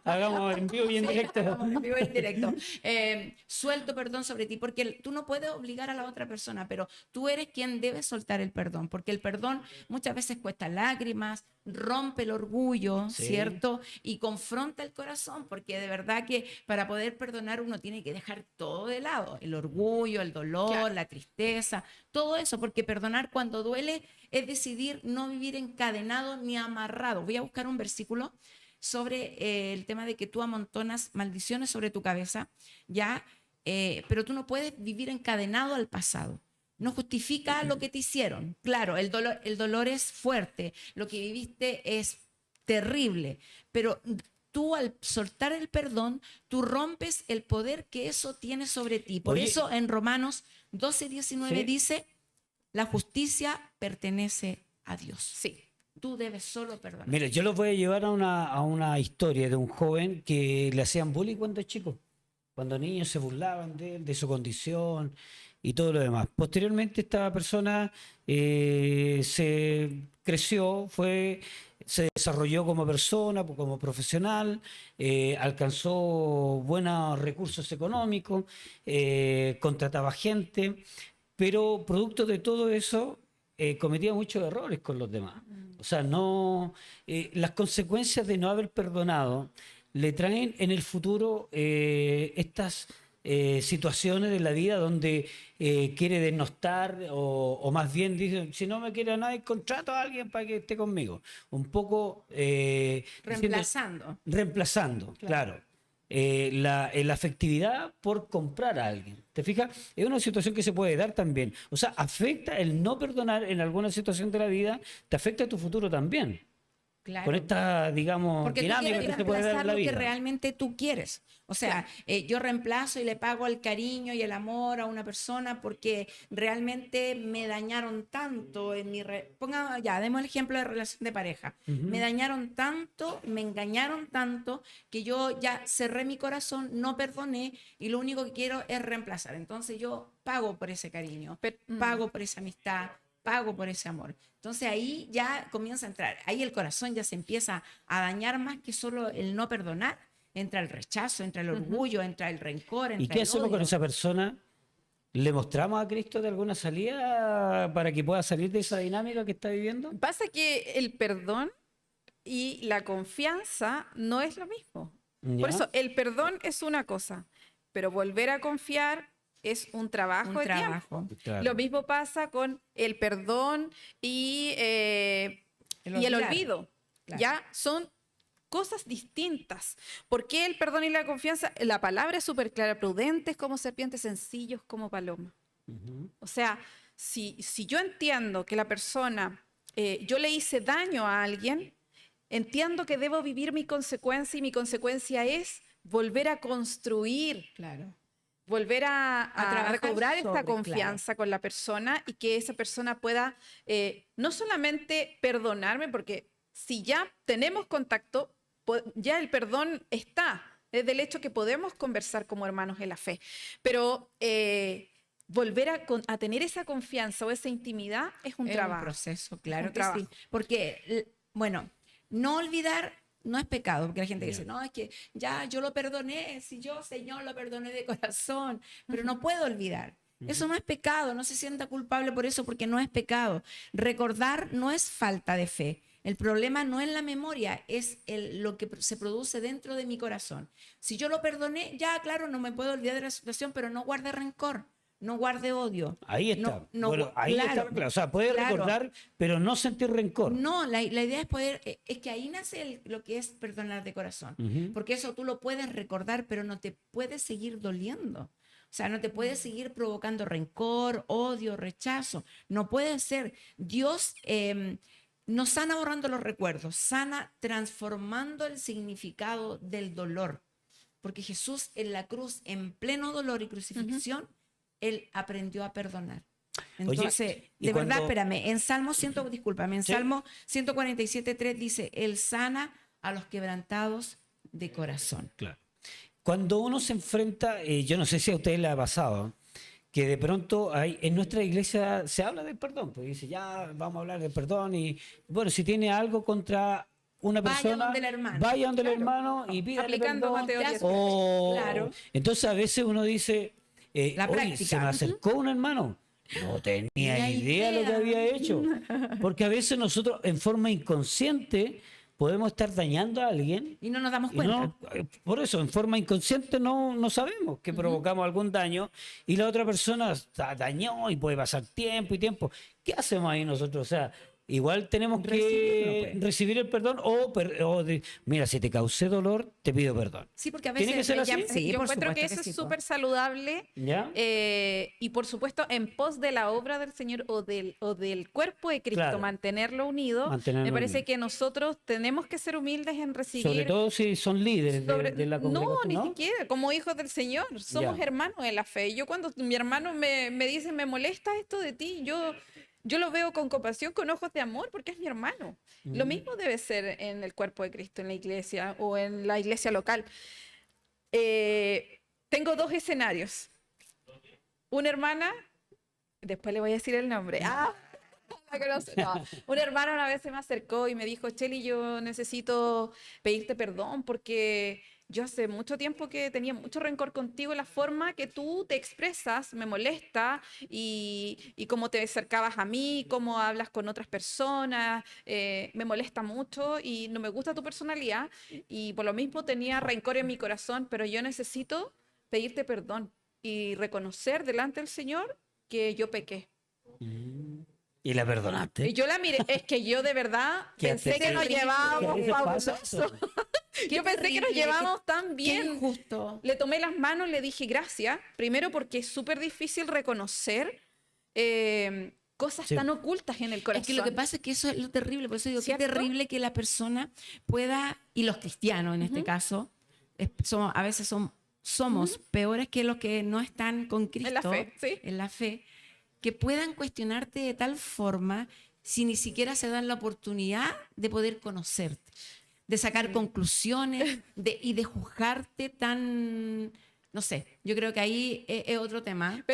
Hagamos en vivo y en Sí, directo. hagamos en vivo y en directo. Suelto perdón sobre ti, porque tú no puedes obligar a la otra persona, pero tú eres quien debe soltar el perdón, porque el perdón muchas veces cuesta lágrimas, rompe el orgullo, Sí. ¿cierto? Y confronta el corazón, porque de verdad que para poder perdonar uno tiene que dejar todo de lado, el orgullo, el dolor, Claro. la tristeza, todo eso, porque perdonar cuando duele es decidir no vivir encadenado ni amarrado. Voy a buscar un versículo sobre el tema de que tú amontonas maldiciones sobre tu cabeza, ¿ya? Pero tú no puedes vivir encadenado al pasado. No justifica lo que te hicieron. Claro, el dolor es fuerte, lo que viviste es terrible, pero tú al soltar el perdón, tú rompes el poder que eso tiene sobre ti. Por Oye, eso en Romanos 12:19 sí. dice, la justicia pertenece a Dios. Sí. Tú debes solo perdonar. Mira, yo los voy a llevar a una historia de un joven que le hacían bullying cuando chico, cuando niños se burlaban de él, de su condición y todo lo demás. Posteriormente esta persona se creció, se desarrolló como persona, como profesional, alcanzó buenos recursos económicos, contrataba gente, pero producto de todo eso cometía muchos errores con los demás. O sea, no, las consecuencias de no haber perdonado le traen en el futuro estas situaciones de la vida donde quiere desnostar o más bien dice, si no me quiere a nadie, contrato a alguien para que esté conmigo. Un poco Reemplazando. reemplazando, claro. La afectividad por comprar a alguien. ¿Te fijas? Es una situación que se puede dar también. O sea, afecta el no perdonar en alguna situación de la vida, te afecta a tu futuro también. Claro. Con esta, digamos, Porque tú dinámica quieres que se puede dar reemplazar en la lo que vida. realmente tú quieres. O sea, yo reemplazo y le pago el cariño y el amor a una persona porque realmente me dañaron tanto en demos el ejemplo de relación de pareja. Me dañaron tanto, me engañaron tanto que yo ya cerré mi corazón, no perdoné y lo único que quiero es reemplazar. Entonces yo pago por ese cariño, pago por esa amistad, pago por ese amor. Entonces ahí ya comienza a entrar, ahí el corazón ya se empieza a dañar más que solo el no perdonar. Entra el rechazo, entra el orgullo, entra el rencor, ¿Y entra qué el hacemos con odio. esa persona? ¿Le mostramos a Cristo de alguna salida para que pueda salir de esa dinámica que está viviendo? Pasa que el perdón y la confianza no es lo mismo. Por ¿Ya? eso, el perdón es una cosa, pero volver a confiar es un trabajo Un de trabajo. tiempo. Claro. Lo mismo pasa con el perdón y el olvidar. olvido. Claro. Ya son cosas distintas. ¿Por qué el perdón y la confianza? La palabra es súper clara, prudentes como serpientes, sencillos como paloma. O sea, si yo entiendo que la persona, yo le hice daño a alguien, entiendo que debo vivir mi consecuencia y mi consecuencia es volver a construir, Claro. volver a trabajar recobrar sobre, esta confianza con la persona y que esa persona pueda no solamente perdonarme, porque si ya tenemos contacto, ya el perdón está, desde el hecho que podemos conversar como hermanos en la fe, pero volver a tener esa confianza o esa intimidad es un Es trabajo. un proceso, claro un que trabajo. sí. Porque, bueno, no olvidar no es pecado, porque la gente dice, no, es que ya yo lo perdoné, si yo, Señor, lo perdoné de corazón, pero no puedo olvidar. Eso no es pecado, no se sienta culpable por eso, porque no es pecado. Recordar no es falta de fe. El problema no es la memoria, es lo que se produce dentro de mi corazón. Si yo lo perdoné, ya, claro, no me puedo olvidar de la situación, pero no guarde rencor. No guarde odio. Ahí está. No, bueno, ahí claro, está claro. O sea, puede claro. recordar, pero no sentir rencor. No, la idea es poder, es que ahí nace lo que es perdonar de corazón. Porque eso tú lo puedes recordar, pero no te puedes seguir doliendo. O sea, no te puedes seguir provocando rencor, odio, rechazo. No puede ser. Dios no sana borrando los recuerdos, sana transformando el significado del dolor. porque Jesús en la cruz, en pleno dolor y crucifixión, Él aprendió a perdonar. Entonces, y de verdad, cuando- espérame, en Salmo 100, discúlpame, en Sí. Salmo 147:3 dice, Él sana a los quebrantados de corazón. Claro. Cuando uno se enfrenta, yo no sé si a ustedes les ha pasado, que de pronto en nuestra iglesia se habla del perdón, pues dice, ya vamos a hablar del perdón y bueno, si tiene algo contra una Vaya persona, donde el hermano. vaya donde el hermano y pídale Aplicando perdón. Mateo 10. Claro. Entonces a veces uno dice, La "Oye, práctica. se me acercó un hermano. No tenía Tenía idea lo que idea. había hecho. Porque a veces nosotros en forma inconsciente podemos estar dañando a alguien Y no nos damos y cuenta. por eso, en forma inconsciente no sabemos que provocamos algún daño y la otra persona dañó y puede pasar tiempo y tiempo. ¿Qué hacemos ahí nosotros? O sea, igual tenemos que Recibirlo, pues. recibir el perdón mira, si te causé dolor, te pido perdón. Sí, porque a ¿Tiene veces que ser me así? llaman- Sí, Yo por encuentro que supuesto eso sí, es po. súper saludable ¿Ya? y por supuesto en pos de la obra del Señor o del cuerpo de Cristo, Claro. mantenerlo unido. Mantenerlo Me parece unido. que nosotros tenemos que ser humildes en recibir. Sobre todo si son líderes sobre- de la no, congregación, ni ¿no? siquiera, como hijos del Señor, somos Ya. hermanos en la fe. Yo cuando mi hermano me dice, me molesta esto de ti, yo lo veo con compasión, con ojos de amor, porque es mi hermano. Lo mismo debe ser en el cuerpo de Cristo, en la iglesia o en la iglesia local. Tengo dos escenarios. Una hermana, después le voy a decir el nombre. La conoce. No. Una hermana una vez se me acercó y me dijo, Chely, yo necesito pedirte perdón porque yo hace mucho tiempo que tenía mucho rencor contigo. La forma que tú te expresas me molesta y cómo te acercabas a mí, cómo hablas con otras personas, me molesta mucho y no me gusta tu personalidad y por lo mismo tenía rencor en mi corazón, pero yo necesito pedirte perdón y reconocer delante del Señor que yo pequé. Y la perdonaste. Y yo la miré, es que yo de verdad Quédate pensé que nos quieto. llevábamos ¿Qué pasa fabuloso. eso? Yo pensé que nos terrible, llevábamos tan Qué bien. injusto. Le tomé las manos, le dije gracias, primero porque es súper difícil reconocer cosas Sí. tan ocultas en el corazón. Es que lo que pasa es que eso es lo terrible, por eso digo, qué ¿Cierto? terrible que la persona pueda, y los cristianos en este caso, a veces somos peores que los que no están con Cristo, En la fe, sí. en la fe, que puedan cuestionarte de tal forma si ni siquiera se dan la oportunidad de poder conocerte, de sacar conclusiones y de juzgarte tan, no sé, yo creo que ahí es otro tema.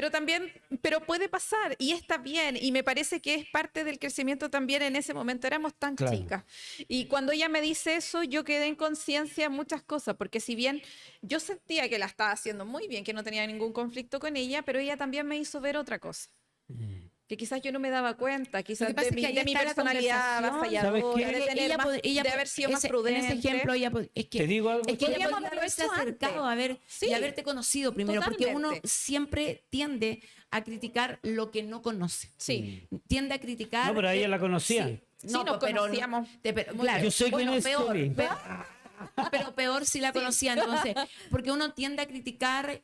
Pero puede pasar y está bien y me parece que es parte del crecimiento también en ese momento, éramos tan Claro. chicas y cuando ella me dice eso yo quedé en conciencia de muchas cosas porque si bien yo sentía que la estaba haciendo muy bien, que no tenía ningún conflicto con ella, pero ella también me hizo ver otra cosa. Que quizás yo no me daba cuenta, quizás Lo que pasa de es que ahí de mi está la personalidad conversación. avasalladora, ¿Sabes qué? de tener más, de haber sido más prudente. En ese ejemplo, es que Te digo algo. es que ella Podríamos podría haberlo haberse hecho acercado antes. a ver Sí, y haberte conocido primero, porque uno totalmente. siempre tiende a criticar lo que no conoce. Sí. Tiende a criticar. No, pero a ella la conocían. Sí, nos conocíamos claro, Yo sé quién es peor, Chely. pero peor si la conocía. Entonces, porque uno tiende a criticar,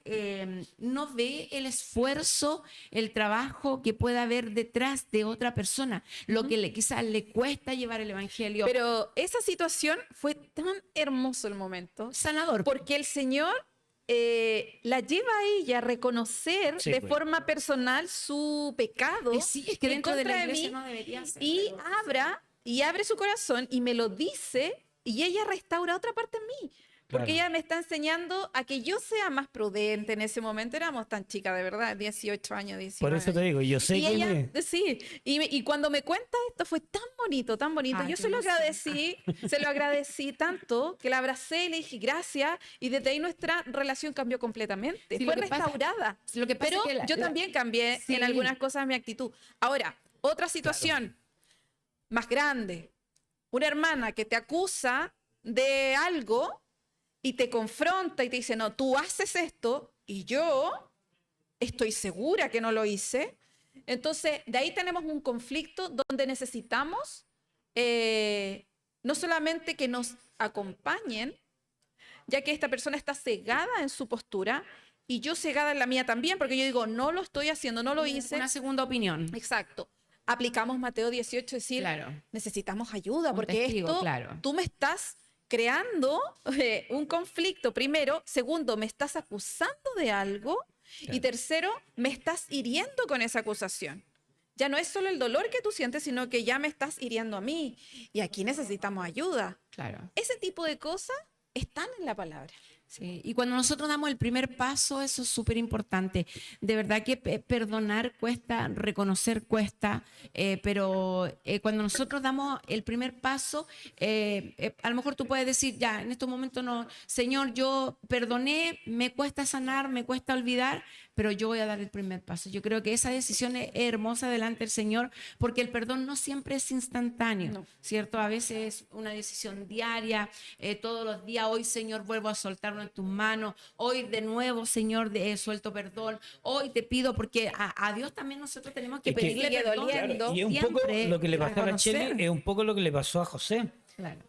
no ve el esfuerzo, el trabajo que pueda haber detrás de otra persona, lo que quizás le cuesta llevar el evangelio. Pero esa situación fue tan hermoso el momento, sanador. porque el Señor la lleva a ella a reconocer Sí, de pues. forma personal su pecado Sí, es que en dentro de contra la de iglesia mí, no debería ser. y abre su corazón y me lo dice y ella restaura otra parte en mí. Porque Claro. ella me está enseñando a que yo sea más prudente en ese momento. Éramos tan chicas, de verdad, 18 años, 19 Por eso te años. digo, yo sé Y quién ella, es. sí, y cuando me cuenta esto fue tan bonito, tan bonito. Ay, Yo qué se lo emoción. se lo agradecí tanto que la abracé y le dije gracias y desde ahí nuestra relación cambió completamente. Sí, fue lo que pasa- restaurada. lo que pasa Pero es que yo también cambié Sí. en algunas cosas mi actitud. Ahora, otra situación más grande. Una hermana que te acusa de algo y te confronta y te dice, no, tú haces esto y yo estoy segura que no lo hice. Entonces, de ahí tenemos un conflicto donde necesitamos no solamente que nos acompañen, ya que esta persona está cegada en su postura y yo cegada en la mía también, porque yo digo, no lo estoy haciendo, no lo hice. Una segunda opinión. Exacto. Aplicamos Mateo 18, decir, Claro. necesitamos ayuda, Un porque testigo, esto claro. tú me estás creando un conflicto, primero. Segundo, me estás acusando de algo. Claro. Y tercero, me estás hiriendo con esa acusación. Ya no es solo el dolor que tú sientes, sino que ya me estás hiriendo a mí. Y aquí necesitamos ayuda. Claro. Ese tipo de cosas están en la palabra. Sí, y cuando nosotros damos el primer paso, eso es súper importante. De verdad que perdonar cuesta, reconocer cuesta, pero cuando nosotros damos el primer paso, a lo mejor tú puedes decir, ya, en estos momentos no, Señor, yo perdoné, me cuesta sanar, me cuesta olvidar, pero yo voy a dar el primer paso. Yo creo que esa decisión es hermosa delante del Señor, porque el perdón no siempre es instantáneo, No. ¿cierto? A veces es una decisión diaria, todos los días, hoy, Señor, vuelvo a soltarlo en tus manos, hoy de nuevo, Señor, suelto perdón, hoy te pido, porque a Dios también nosotros tenemos que Es que- pedirle Sigue perdón. doliendo. Y es un poco Siempre lo que le pasó a reconocer. Rachel, es un poco lo que le pasó a José. Claro.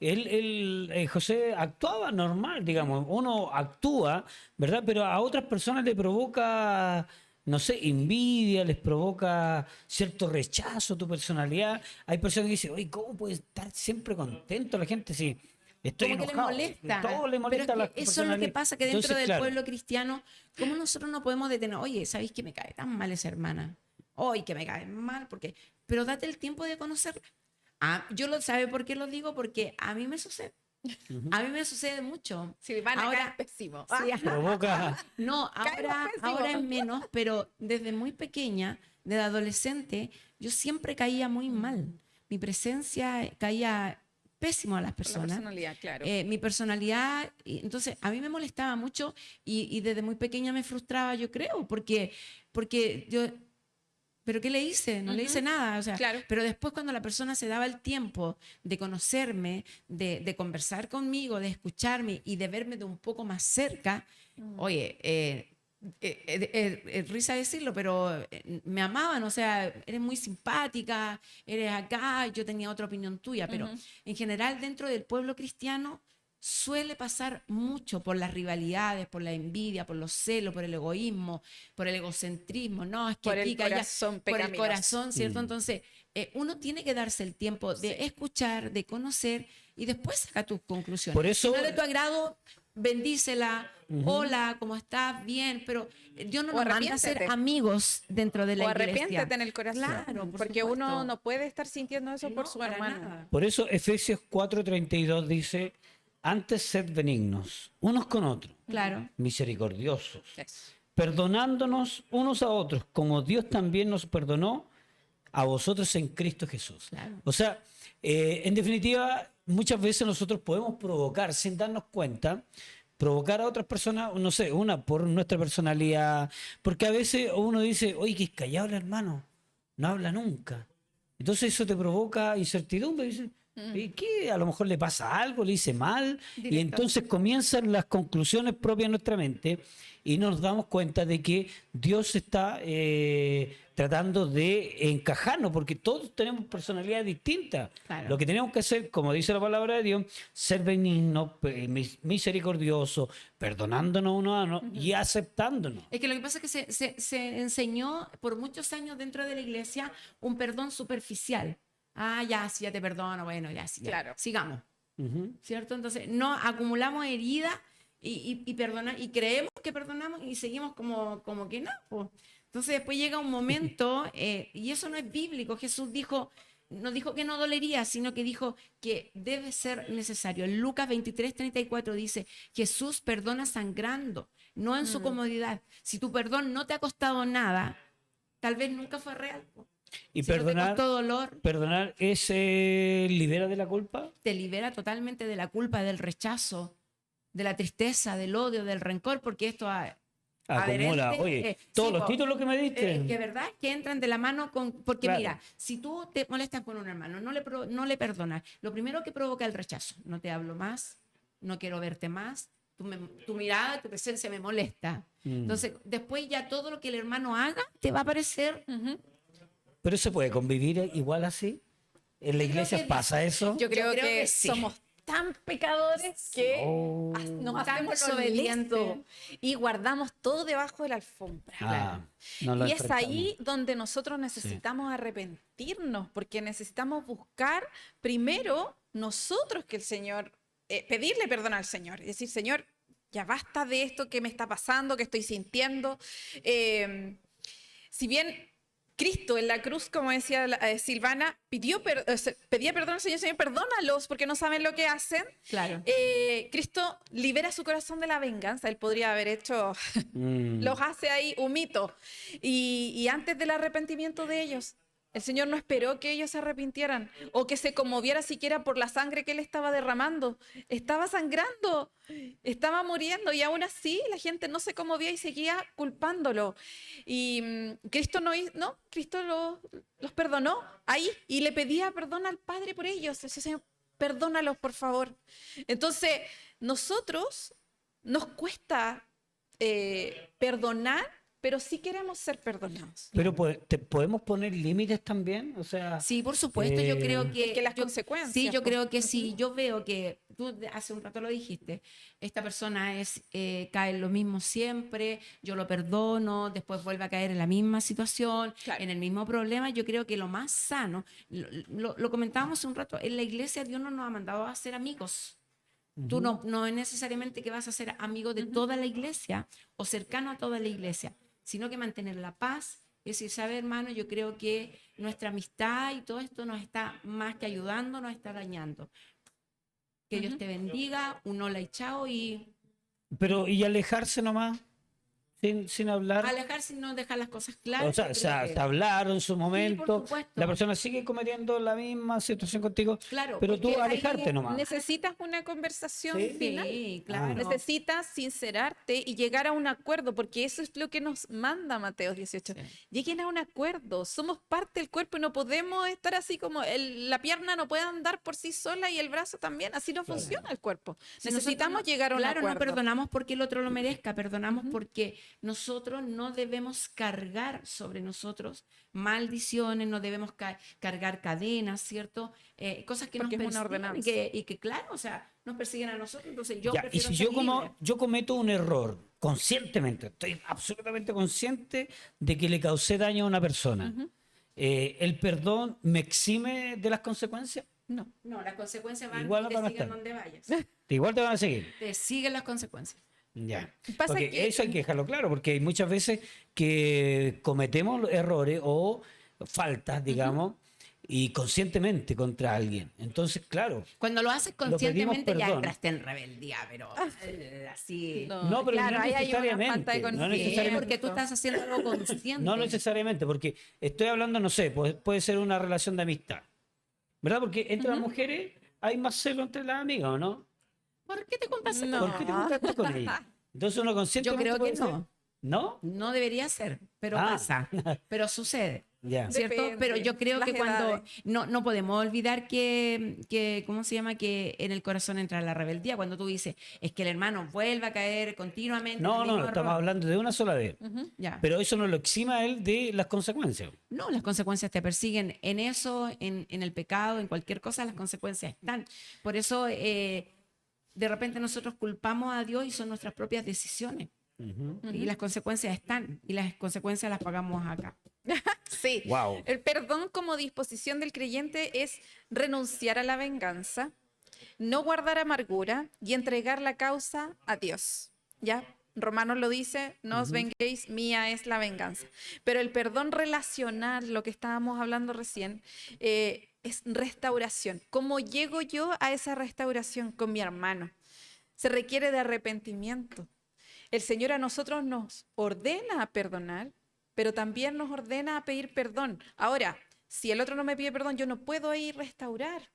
José actuaba normal, digamos. Uno actúa, ¿verdad? Pero a otras personas le provoca, no sé, envidia, les provoca cierto rechazo a tu personalidad. Hay personas que dicen, oye, ¿cómo puede estar siempre contento la gente si estoy Como que le enojado? molesta. Todo le molesta Pero a es la que eso es lo que personalidad. pasa, que dentro Entonces, del claro, pueblo cristiano, ¿cómo nosotros no podemos detener? Oye, ¿sabéis que me cae tan mal esa hermana? Hoy que me cae mal, porque... Pero date el tiempo de conocerla. ¿Sabe por qué lo digo? Porque a mí me sucede. A mí me sucede mucho. Si van a Ahora- caer pésimo. Sí, provoca... no, Caemos pésimo. ahora es menos, pero desde muy pequeña, desde adolescente, yo siempre caía muy mal. Mi presencia caía pésimo a las Por la personas. personalidad, claro. Mi personalidad, entonces a mí me molestaba mucho y desde muy pequeña me frustraba, yo creo, porque yo, ¿pero qué le hice? No le hice nada, o sea, Claro. pero después cuando la persona se daba el tiempo de conocerme, de conversar conmigo, de escucharme y de verme de un poco más cerca, oye, risa decirlo, pero me amaban, o sea, eres muy simpática, eres acá, yo tenía otra opinión tuya, pero en general dentro del pueblo cristiano suele pasar mucho por las rivalidades, por la envidia, por los celos, por el egoísmo, por el egocentrismo, no, es que Por el aquí, que allá, corazón por el pecaminoso. corazón, ¿cierto? Entonces, uno tiene que darse el tiempo de escuchar, de conocer y después saca tus conclusiones. Por eso- Si no es de tu agrado, bendícela, hola, ¿cómo estás? Bien, pero Dios no O nos manda a ser arrepiéntete. amigos dentro de la O iglesia. arrepiéntete en el corazón. Claro, por porque uno supuesto. no puede estar sintiendo eso por No, su para hermano. nada. Por eso Efesios 4:32 dice, antes sed benignos, unos con otros, Claro. misericordiosos, Eso. perdonándonos unos a otros, como Dios también nos perdonó a vosotros en Cristo Jesús. Claro. O sea, en definitiva, muchas veces nosotros podemos provocar, sin darnos cuenta, provocar a otras personas, no sé, una por nuestra personalidad, porque a veces uno dice, oye, que es callado el hermano, no habla nunca. Entonces eso te provoca incertidumbre, dice, ¿y qué? A lo mejor le pasa algo, le hice mal, y Directo. entonces comienzan las conclusiones propias de nuestra mente y nos damos cuenta de que Dios está tratando de encajarnos, porque todos tenemos personalidades distintas. Claro. Lo que tenemos que hacer, como dice la palabra de Dios, ser benignos, misericordiosos, perdonándonos uno a uno y aceptándonos. Es que lo que pasa es que se enseñó por muchos años dentro de la iglesia un perdón superficial. Ah, ya, sí, ya te perdono, bueno, ya, sí, ya. Claro. Sigamos, Ujú. ¿cierto? Entonces, no acumulamos heridas y creemos que perdonamos y seguimos como que no, po. Entonces, después llega un momento, y eso no es bíblico. Jesús no dijo que no dolería, sino que dijo que debe ser necesario. En Lucas 23:34 dice, Jesús perdona sangrando, no en su comodidad. Si tu perdón no te ha costado nada, tal vez nunca fue real, po. Y Si no te perdonar, costó dolor, perdonar es libera de la culpa. te libera totalmente de la culpa, del rechazo, de la tristeza, del odio, del rencor, porque esto Acumula, adherente, oye, todos sí, los po. títulos que me diste. Que verdad que entran de la mano con... Porque Claro. mira, si tú te molestas con un hermano, no le perdonas, lo primero que provoca es el rechazo. No te hablo más, no quiero verte más, tu mirada, tu presencia me molesta. Entonces, después ya todo lo que el hermano haga te va a parecer... Pero se puede convivir igual así. ¿En la iglesia que pasa eso? Yo creo creo que, que sí. somos tan pecadores que Oh. nos Tan hacemos desobedientes. desobedientes y guardamos todo debajo de la alfombra. Ah, no lo Y es enfrentamos. ahí donde nosotros necesitamos arrepentirnos, porque necesitamos buscar primero nosotros que el Señor pedirle perdón al Señor. Es decir, Señor, ya basta de esto que me está pasando, que estoy sintiendo. Si bien Cristo en la cruz, como decía Silvana, pedía perdón al Señor, Señor, perdónalos porque no saben lo que hacen. Claro. Cristo libera su corazón de la venganza. Él podría haber hecho, los hace ahí un mito. Y antes del arrepentimiento de ellos, el Señor no esperó que ellos se arrepintieran o que se conmoviera siquiera por la sangre que Él estaba derramando. Estaba sangrando, estaba muriendo y aún así la gente no se conmovía y seguía culpándolo. Y Cristo Cristo los perdonó ahí y le pedía perdón al Padre por ellos. Decía, Señor, perdónalos, por favor. Entonces, nosotros nos cuesta perdonar, pero sí queremos ser perdonados. Pero podemos poner límites también, o sea, Sí, por supuesto, yo creo que... Es que las consecuencias, Sí, yo pues. creo que sí. Yo veo que, tú hace un rato lo dijiste, esta persona cae en lo mismo siempre, yo lo perdono, después vuelve a caer en la misma situación, Claro. en el mismo problema. Yo creo que lo más sano, lo comentábamos hace un rato, en la iglesia Dios no nos ha mandado a ser amigos. Tú no es necesariamente que vas a ser amigo de toda la iglesia o cercano a toda la iglesia, sino que mantener la paz. Es decir, sabe, hermano, yo creo que nuestra amistad y todo esto nos está más que ayudando, nos está dañando. Que Dios te bendiga, un hola y chao, y pero y alejarse nomás, sin hablar. alejarse y no dejar las cosas claras. O sea, yo se, creo que- se hablaron en su momento, supuesto. la persona sigue cometiendo la misma situación contigo, Claro, pero tú porque ahí alejarte nomás. Necesitas una conversación Sí. final. Sí, claro. Necesitas sincerarte y llegar a un acuerdo, porque eso es lo que nos manda Mateo 18. Sí. Lleguen a un acuerdo, somos parte del cuerpo y no podemos estar así como la pierna no puede andar por sí sola y el brazo también, así no funciona el cuerpo. Si Necesitamos nosotros llegar a un claro, acuerdo. no perdonamos porque el otro lo merezca, perdonamos porque nosotros no debemos cargar sobre nosotros maldiciones, no debemos cargar cadenas, ¿cierto? Cosas que Porque nos es una persiguen ordenanza. y que, claro, o sea, nos persiguen a nosotros. Entonces yo Ya, y prefiero si ser yo, libre. yo cometo un error conscientemente, estoy absolutamente consciente de que le causé daño a una persona, ¿el perdón me exime de las consecuencias? No. No, las consecuencias van Igual y te van a siguen estar. donde vayas. Igual te van a seguir. Te siguen las consecuencias. Ya. Pasa Porque que- eso hay que dejarlo claro, porque hay muchas veces que cometemos errores o faltas, digamos, y conscientemente contra alguien. Entonces, claro, Cuando lo haces pedimos conscientemente ya perdón. entraste en rebeldía, pero así... No, pero claro, no ahí hay una necesariamente, falta de no conciencia. Sí, necesariamente. porque tú estás haciendo algo consciente. no necesariamente, porque estoy hablando, no sé, puede ser una relación de amistad, ¿verdad? Porque entre las mujeres hay más celo entre las amigas, ¿o no? ¿Por qué te juntas No. ¿Por qué te juntaste con ella? Entonces uno Yo conscientemente creo que puede ser- no. ¿No? No debería ser, pero Ah. pasa, pero sucede. Ya. ¿Cierto? Depende, Pero yo creo las que cuando edades. no podemos olvidar que, ¿cómo se llama? Que en el corazón entra la rebeldía. Cuando tú dices, es que el hermano vuelve a caer continuamente. en No, el no, mismo estamos error. hablando de una sola vez. Ya. Pero eso no lo exima a él de las consecuencias. No, las consecuencias te persiguen en eso, en el pecado, en cualquier cosa, las consecuencias están. Por eso, de repente nosotros culpamos a Dios y son nuestras propias decisiones. Y las consecuencias están, y las consecuencias las pagamos acá. Sí. Wow. El perdón como disposición del creyente es renunciar a la venganza, no guardar amargura y entregar la causa a Dios. ¿Ya? Romanos lo dice, no os venguéis, mía es la venganza. Pero el perdón relacional, lo que estábamos hablando recién, es restauración. ¿Cómo llego yo a esa restauración con mi hermano? Se requiere de arrepentimiento. El Señor a nosotros nos ordena a perdonar, pero también nos ordena a pedir perdón. Ahora, si el otro no me pide perdón, yo no puedo ir a restaurar.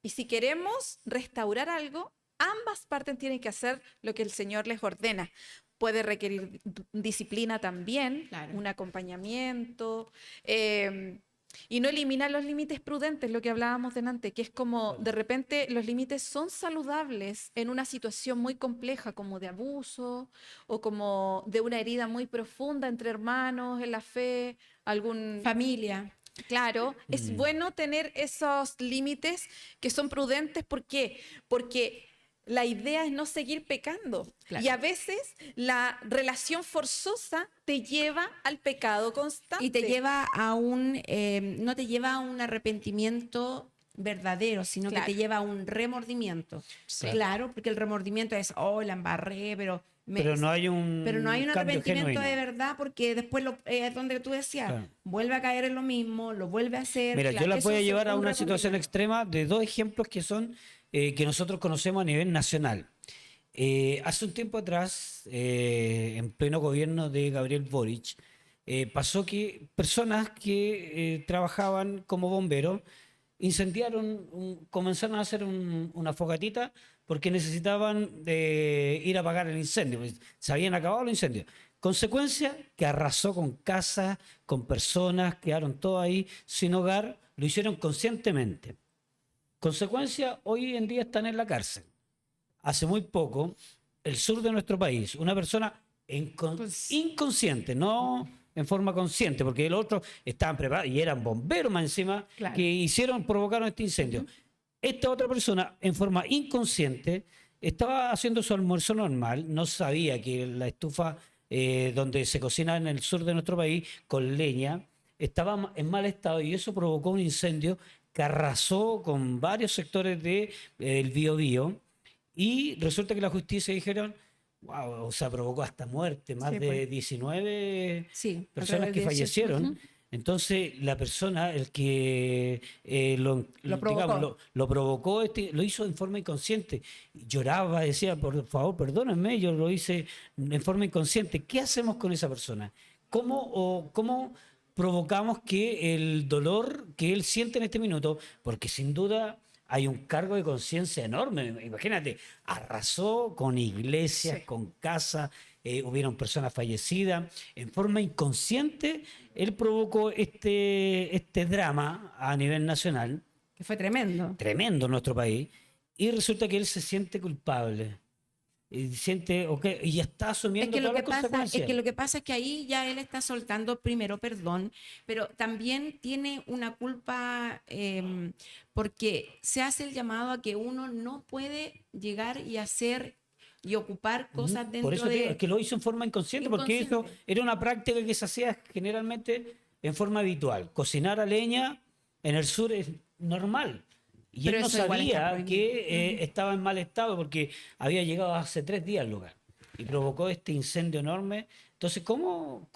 Y si queremos restaurar algo, ambas partes tienen que hacer lo que el Señor les ordena. Puede requerir disciplina también, Claro. un acompañamiento, y no eliminar los límites prudentes, lo que hablábamos delante, que es como de repente los límites son saludables en una situación muy compleja, como de abuso o como de una herida muy profunda entre hermanos en la fe, algún... Familia. Claro, es bueno tener esos límites que son prudentes. ¿Por qué? Porque la idea es no seguir pecando. Claro. Y a veces la relación forzosa te lleva al pecado constante. Y te lleva a no te lleva a un arrepentimiento verdadero, sino Claro. que te lleva a un remordimiento. Sí. Claro, porque el remordimiento es, oh, la embarré, Pero no hay un pero no hay un cambio arrepentimiento genuino. de verdad, porque después es donde tú decías, Claro. vuelve a caer en lo mismo, lo vuelve a hacer. Mira, claro, yo la eso voy a es llevar a un una situación remordimiento. extrema de dos ejemplos que son que nosotros conocemos a nivel nacional. Hace un tiempo atrás, en pleno gobierno de Gabriel Boric, pasó que personas que trabajaban como bomberos incendiaron, comenzaron a hacer una fogatita porque necesitaban ir a apagar el incendio, pues, se habían acabado los incendios. Consecuencia que arrasó con casas, con personas, quedaron todos ahí sin hogar, lo hicieron conscientemente. Consecuencia, hoy en día están en la cárcel. Hace muy poco, el sur de nuestro país, una persona inconsciente, no en forma consciente, porque los otros estaban preparados y eran bomberos más encima, Claro. que provocaron este incendio. Esta otra persona, en forma inconsciente, estaba haciendo su almuerzo normal, no sabía que la estufa donde se cocina en el sur de nuestro país con leña estaba en mal estado y eso provocó un incendio que arrasó con varios sectores del Biobío y resulta que la justicia dijeron, wow, o sea, provocó hasta muerte, más Sí, de pues. 19 Sí, personas alrededor que de 18. fallecieron. Ujú. Entonces, la persona, el que Lo provocó. digamos, lo provocó, lo hizo en forma inconsciente. Lloraba, decía, por favor, perdónenme, yo lo hice en forma inconsciente. ¿Qué hacemos con esa persona? ¿Cómo provocamos que el dolor que él siente en este minuto, porque sin duda hay un cargo de conciencia enorme, imagínate, arrasó con iglesias, Sí. con casas, hubieron personas fallecidas, en forma inconsciente, él provocó este drama a nivel nacional, Que fue tremendo. tremendo en nuestro país, y resulta que él se siente culpable, y siente, okay, y ya está Es asumiendo que, lo todas que las pasa, es consecuencias. que lo que pasa es que ahí ya él está soltando primero perdón, pero también tiene una culpa porque se hace el llamado a que uno no puede llegar y hacer y ocupar cosas Por dentro eso te digo, es de... que lo hizo en forma inconsciente, porque eso Inconsciente. era una práctica que se hacía generalmente en forma habitual. Cocinar a leña en el sur es normal. Y Pero él no eso igual está sabía prohibido. que estaba en mal estado porque había llegado hace 3 días al lugar y provocó este incendio enorme. Entonces, ¿cómo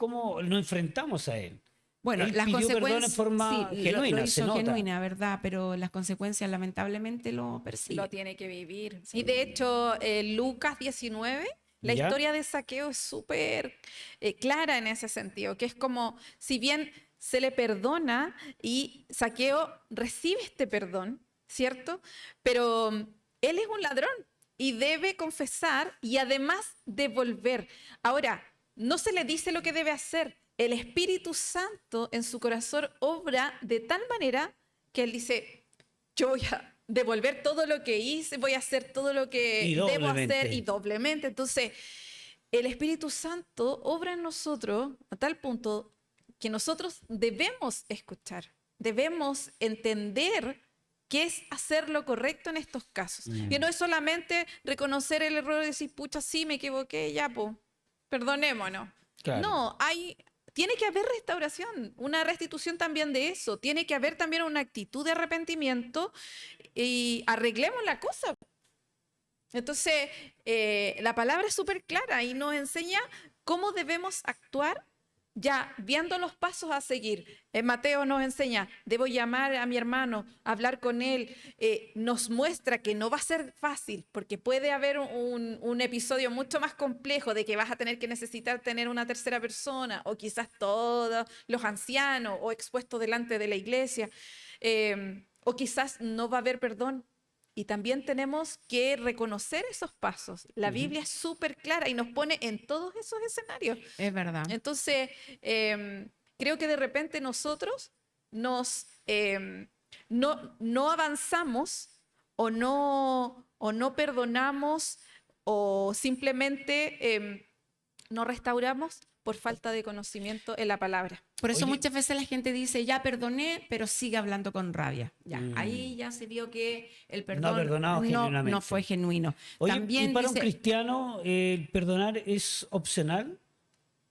nos enfrentamos a él? Bueno, Él las pidió perdón en consecuencias, forma sí, genuina, lo se hizo nota. genuina, ¿verdad? Pero las consecuencias lamentablemente lo persiguen. Lo tiene que vivir. Y de hecho, Lucas 19, la ¿Ya? historia de Saqueo es súper clara en ese sentido, que es como, si bien se le perdona y Saqueo recibe este perdón, ¿cierto? Pero él es un ladrón y debe confesar y además devolver. Ahora, no se le dice lo que debe hacer. El Espíritu Santo en su corazón obra de tal manera que él dice, yo voy a devolver todo lo que hice, voy a hacer todo lo que Y debo doblemente. hacer y doblemente. Entonces, el Espíritu Santo obra en nosotros a tal punto que nosotros debemos escuchar, debemos entender qué es hacer lo correcto en estos casos. Que no es solamente reconocer el error y decir, pucha, sí, me equivoqué, ya, pues, perdonémonos. Claro. No, tiene que haber restauración, una restitución también de eso. Tiene que haber también una actitud de arrepentimiento y arreglemos la cosa. Entonces, la palabra es súper clara y nos enseña cómo debemos actuar ya viendo los pasos a seguir. Mateo nos enseña, debo llamar a mi hermano, hablar con él. Nos muestra que no va a ser fácil porque puede haber un episodio mucho más complejo de que vas a tener que necesitar tener una tercera persona o quizás todos los ancianos o expuestos delante de la iglesia. O quizás no va a haber perdón. Y también tenemos que reconocer esos pasos. La Biblia es súper clara y nos pone en todos esos escenarios. Es verdad. Entonces, creo que de repente nosotros no avanzamos o no perdonamos o simplemente no restauramos por falta de conocimiento en la palabra. Por eso Oye. muchas veces la gente dice, ya perdoné, pero sigue hablando con rabia. Ya, ahí ya se vio que el perdón ha perdonado genuinamente. no fue genuino. Oye, También ¿y para un dice, cristiano el perdonar es opcional?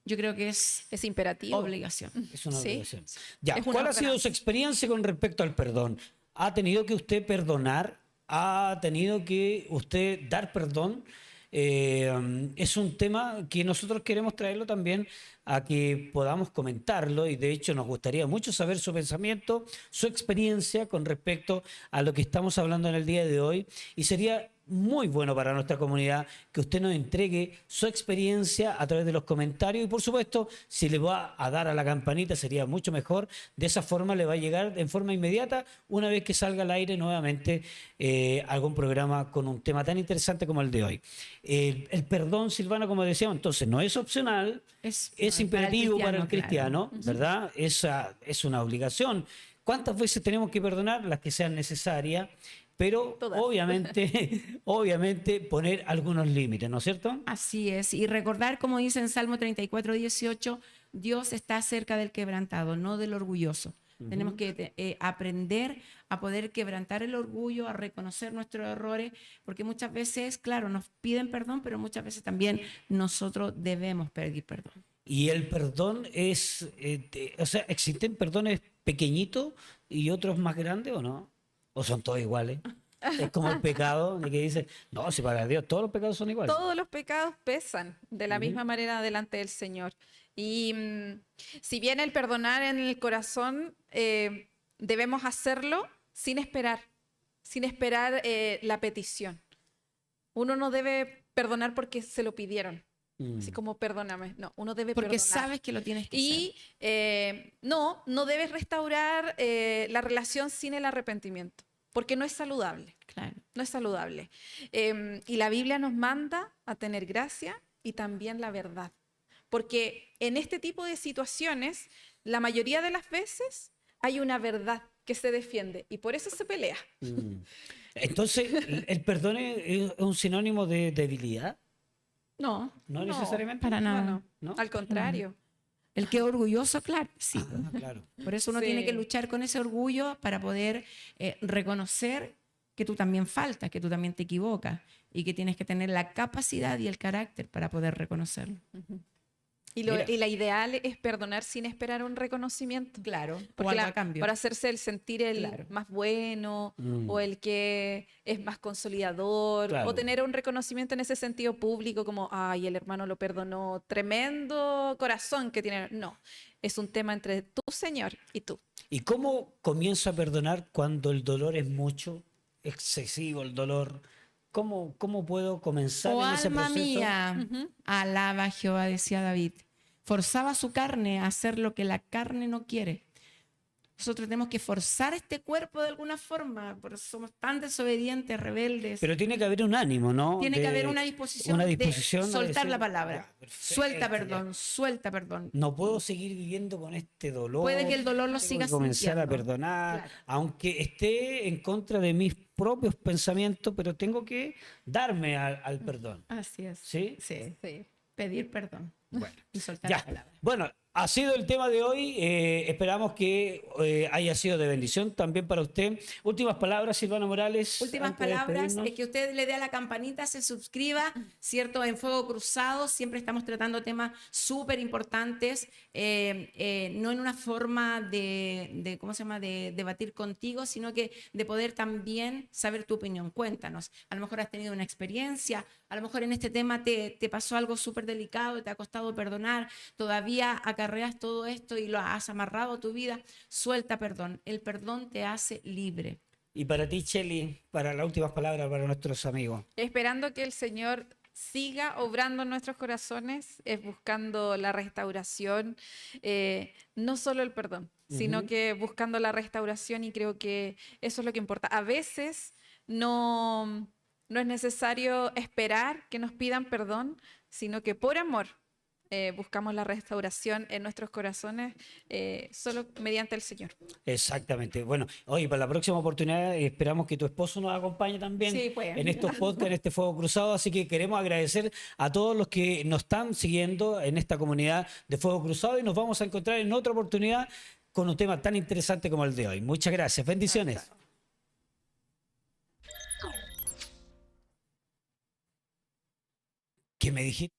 yo creo que es Es imperativo. obligación. Es una Sí. obligación. Ya, Es una ¿cuál ha sido ordenanza. su experiencia con respecto al perdón? ¿Ha tenido que usted perdonar? ¿Ha tenido que usted dar perdón? Es un tema que nosotros queremos traerlo también a que podamos comentarlo y de hecho nos gustaría mucho saber su pensamiento, su experiencia con respecto a lo que estamos hablando en el día de hoy y sería muy bueno para nuestra comunidad que usted nos entregue su experiencia a través de los comentarios y por supuesto si le va a dar a la campanita sería mucho mejor, de esa forma le va a llegar en forma inmediata una vez que salga al aire nuevamente algún programa con un tema tan interesante como el de hoy. El perdón, Silvana, como decíamos, entonces no es opcional, es imperativo para el cristiano, claro. ¿verdad? Esa es una obligación. ¿Cuántas veces tenemos que perdonar? Las que sean necesarias, pero Todas. obviamente poner algunos límites, ¿no es cierto? Así es. Y recordar, como dice en Salmo 34:18, Dios está cerca del quebrantado, no del orgulloso. Tenemos que aprender a poder quebrantar el orgullo, a reconocer nuestros errores, porque muchas veces, claro, nos piden perdón, pero muchas veces también nosotros debemos pedir perdón. Y el perdón o sea, ¿existen perdones pequeñitos y otros más grandes o no? ¿O son todos iguales? Es como el pecado, de que dice, no, si para Dios todos los pecados son iguales. Todos los pecados pesan de la misma manera delante del Señor. Y si bien el perdonar en el corazón, debemos hacerlo sin esperar la petición. Uno no debe perdonar porque se lo pidieron. Así como perdóname. No, uno debe Porque perdonar. sabes que lo tienes que Y no debes restaurar la relación sin el arrepentimiento, porque no es saludable. hacer. Claro. No es saludable. Y la Biblia nos manda a tener gracia y también la verdad. Porque en este tipo de situaciones, la mayoría de las veces hay una verdad que se defiende y por eso se pelea. Entonces, ¿el perdón es un sinónimo de debilidad? No, No No, necesariamente. para nada. Bueno, ¿No? al contrario. el que es orgulloso, claro, sí. Ah, claro. Por eso uno Sí. tiene que luchar con ese orgullo para poder reconocer que tú también faltas, que tú también te equivocas y que tienes que tener la capacidad y el carácter para poder reconocerlo. Mira. Y la ideal es perdonar sin esperar un reconocimiento. Claro, o Porque algo a cambio. para hacerse el sentir el Claro. más bueno Mm. o el que es más consolidador Claro. o tener un reconocimiento en ese sentido público como, ay, el hermano lo perdonó, tremendo corazón que tiene. No, es un tema entre tu Señor y tú. ¿Y cómo comienzo a perdonar cuando el dolor es mucho, excesivo el dolor? ¿Cómo puedo comenzar Oh en ese alma proceso? mía, alaba a Jehová, decía David. Forzaba su carne a hacer lo que la carne no quiere. Nosotros tenemos que forzar este cuerpo de alguna forma, porque somos tan desobedientes, rebeldes. Pero tiene que haber un ánimo, ¿no? Tiene que De- haber una disposición, una de disposición de soltar decir, la palabra. "Ya, perfecto, Suelta ya. perdón, suelta perdón. No puedo seguir viviendo con este dolor. Puede que el dolor lo Tengo sigas que comenzar a sintiendo. perdonar, Claro. aunque esté en contra de mis propios pensamientos, pero tengo que darme al perdón. Así es. ¿Sí? Sí. Sí. Pedir perdón Bueno, y soltar ya. la palabra. Bueno, ha sido el tema de hoy. Esperamos que haya sido de bendición también para usted. Últimas palabras, Silvana Morales. Últimas antes de palabras, despedirnos. es que usted le dé a la campanita, se suscriba, ¿cierto? En Fuego Cruzado siempre estamos tratando temas súper importantes, no en una forma ¿cómo se llama?, de debatir contigo, sino que de poder también saber tu opinión. Cuéntanos, a lo mejor has tenido una experiencia, a lo mejor en este tema te pasó algo súper delicado, te ha costado perdonar, todavía acarreas todo esto y lo has amarrado a tu vida, suelta perdón. El perdón te hace libre. Y para ti, Chely, para las últimas palabras para nuestros amigos. Esperando que el Señor siga obrando en nuestros corazones, es buscando la restauración, no solo el perdón, sino que buscando la restauración y creo que eso es lo que importa. A veces no es necesario esperar que nos pidan perdón, sino que por amor buscamos la restauración en nuestros corazones solo mediante el Señor. Exactamente. Bueno, hoy para la próxima oportunidad esperamos que tu esposo nos acompañe también Sí, pues. en estos podcasts, en este Fuego Cruzado. Así que queremos agradecer a todos los que nos están siguiendo en esta comunidad de Fuego Cruzado y nos vamos a encontrar en otra oportunidad con un tema tan interesante como el de hoy. Muchas gracias. Bendiciones. ¿Qué me dijiste?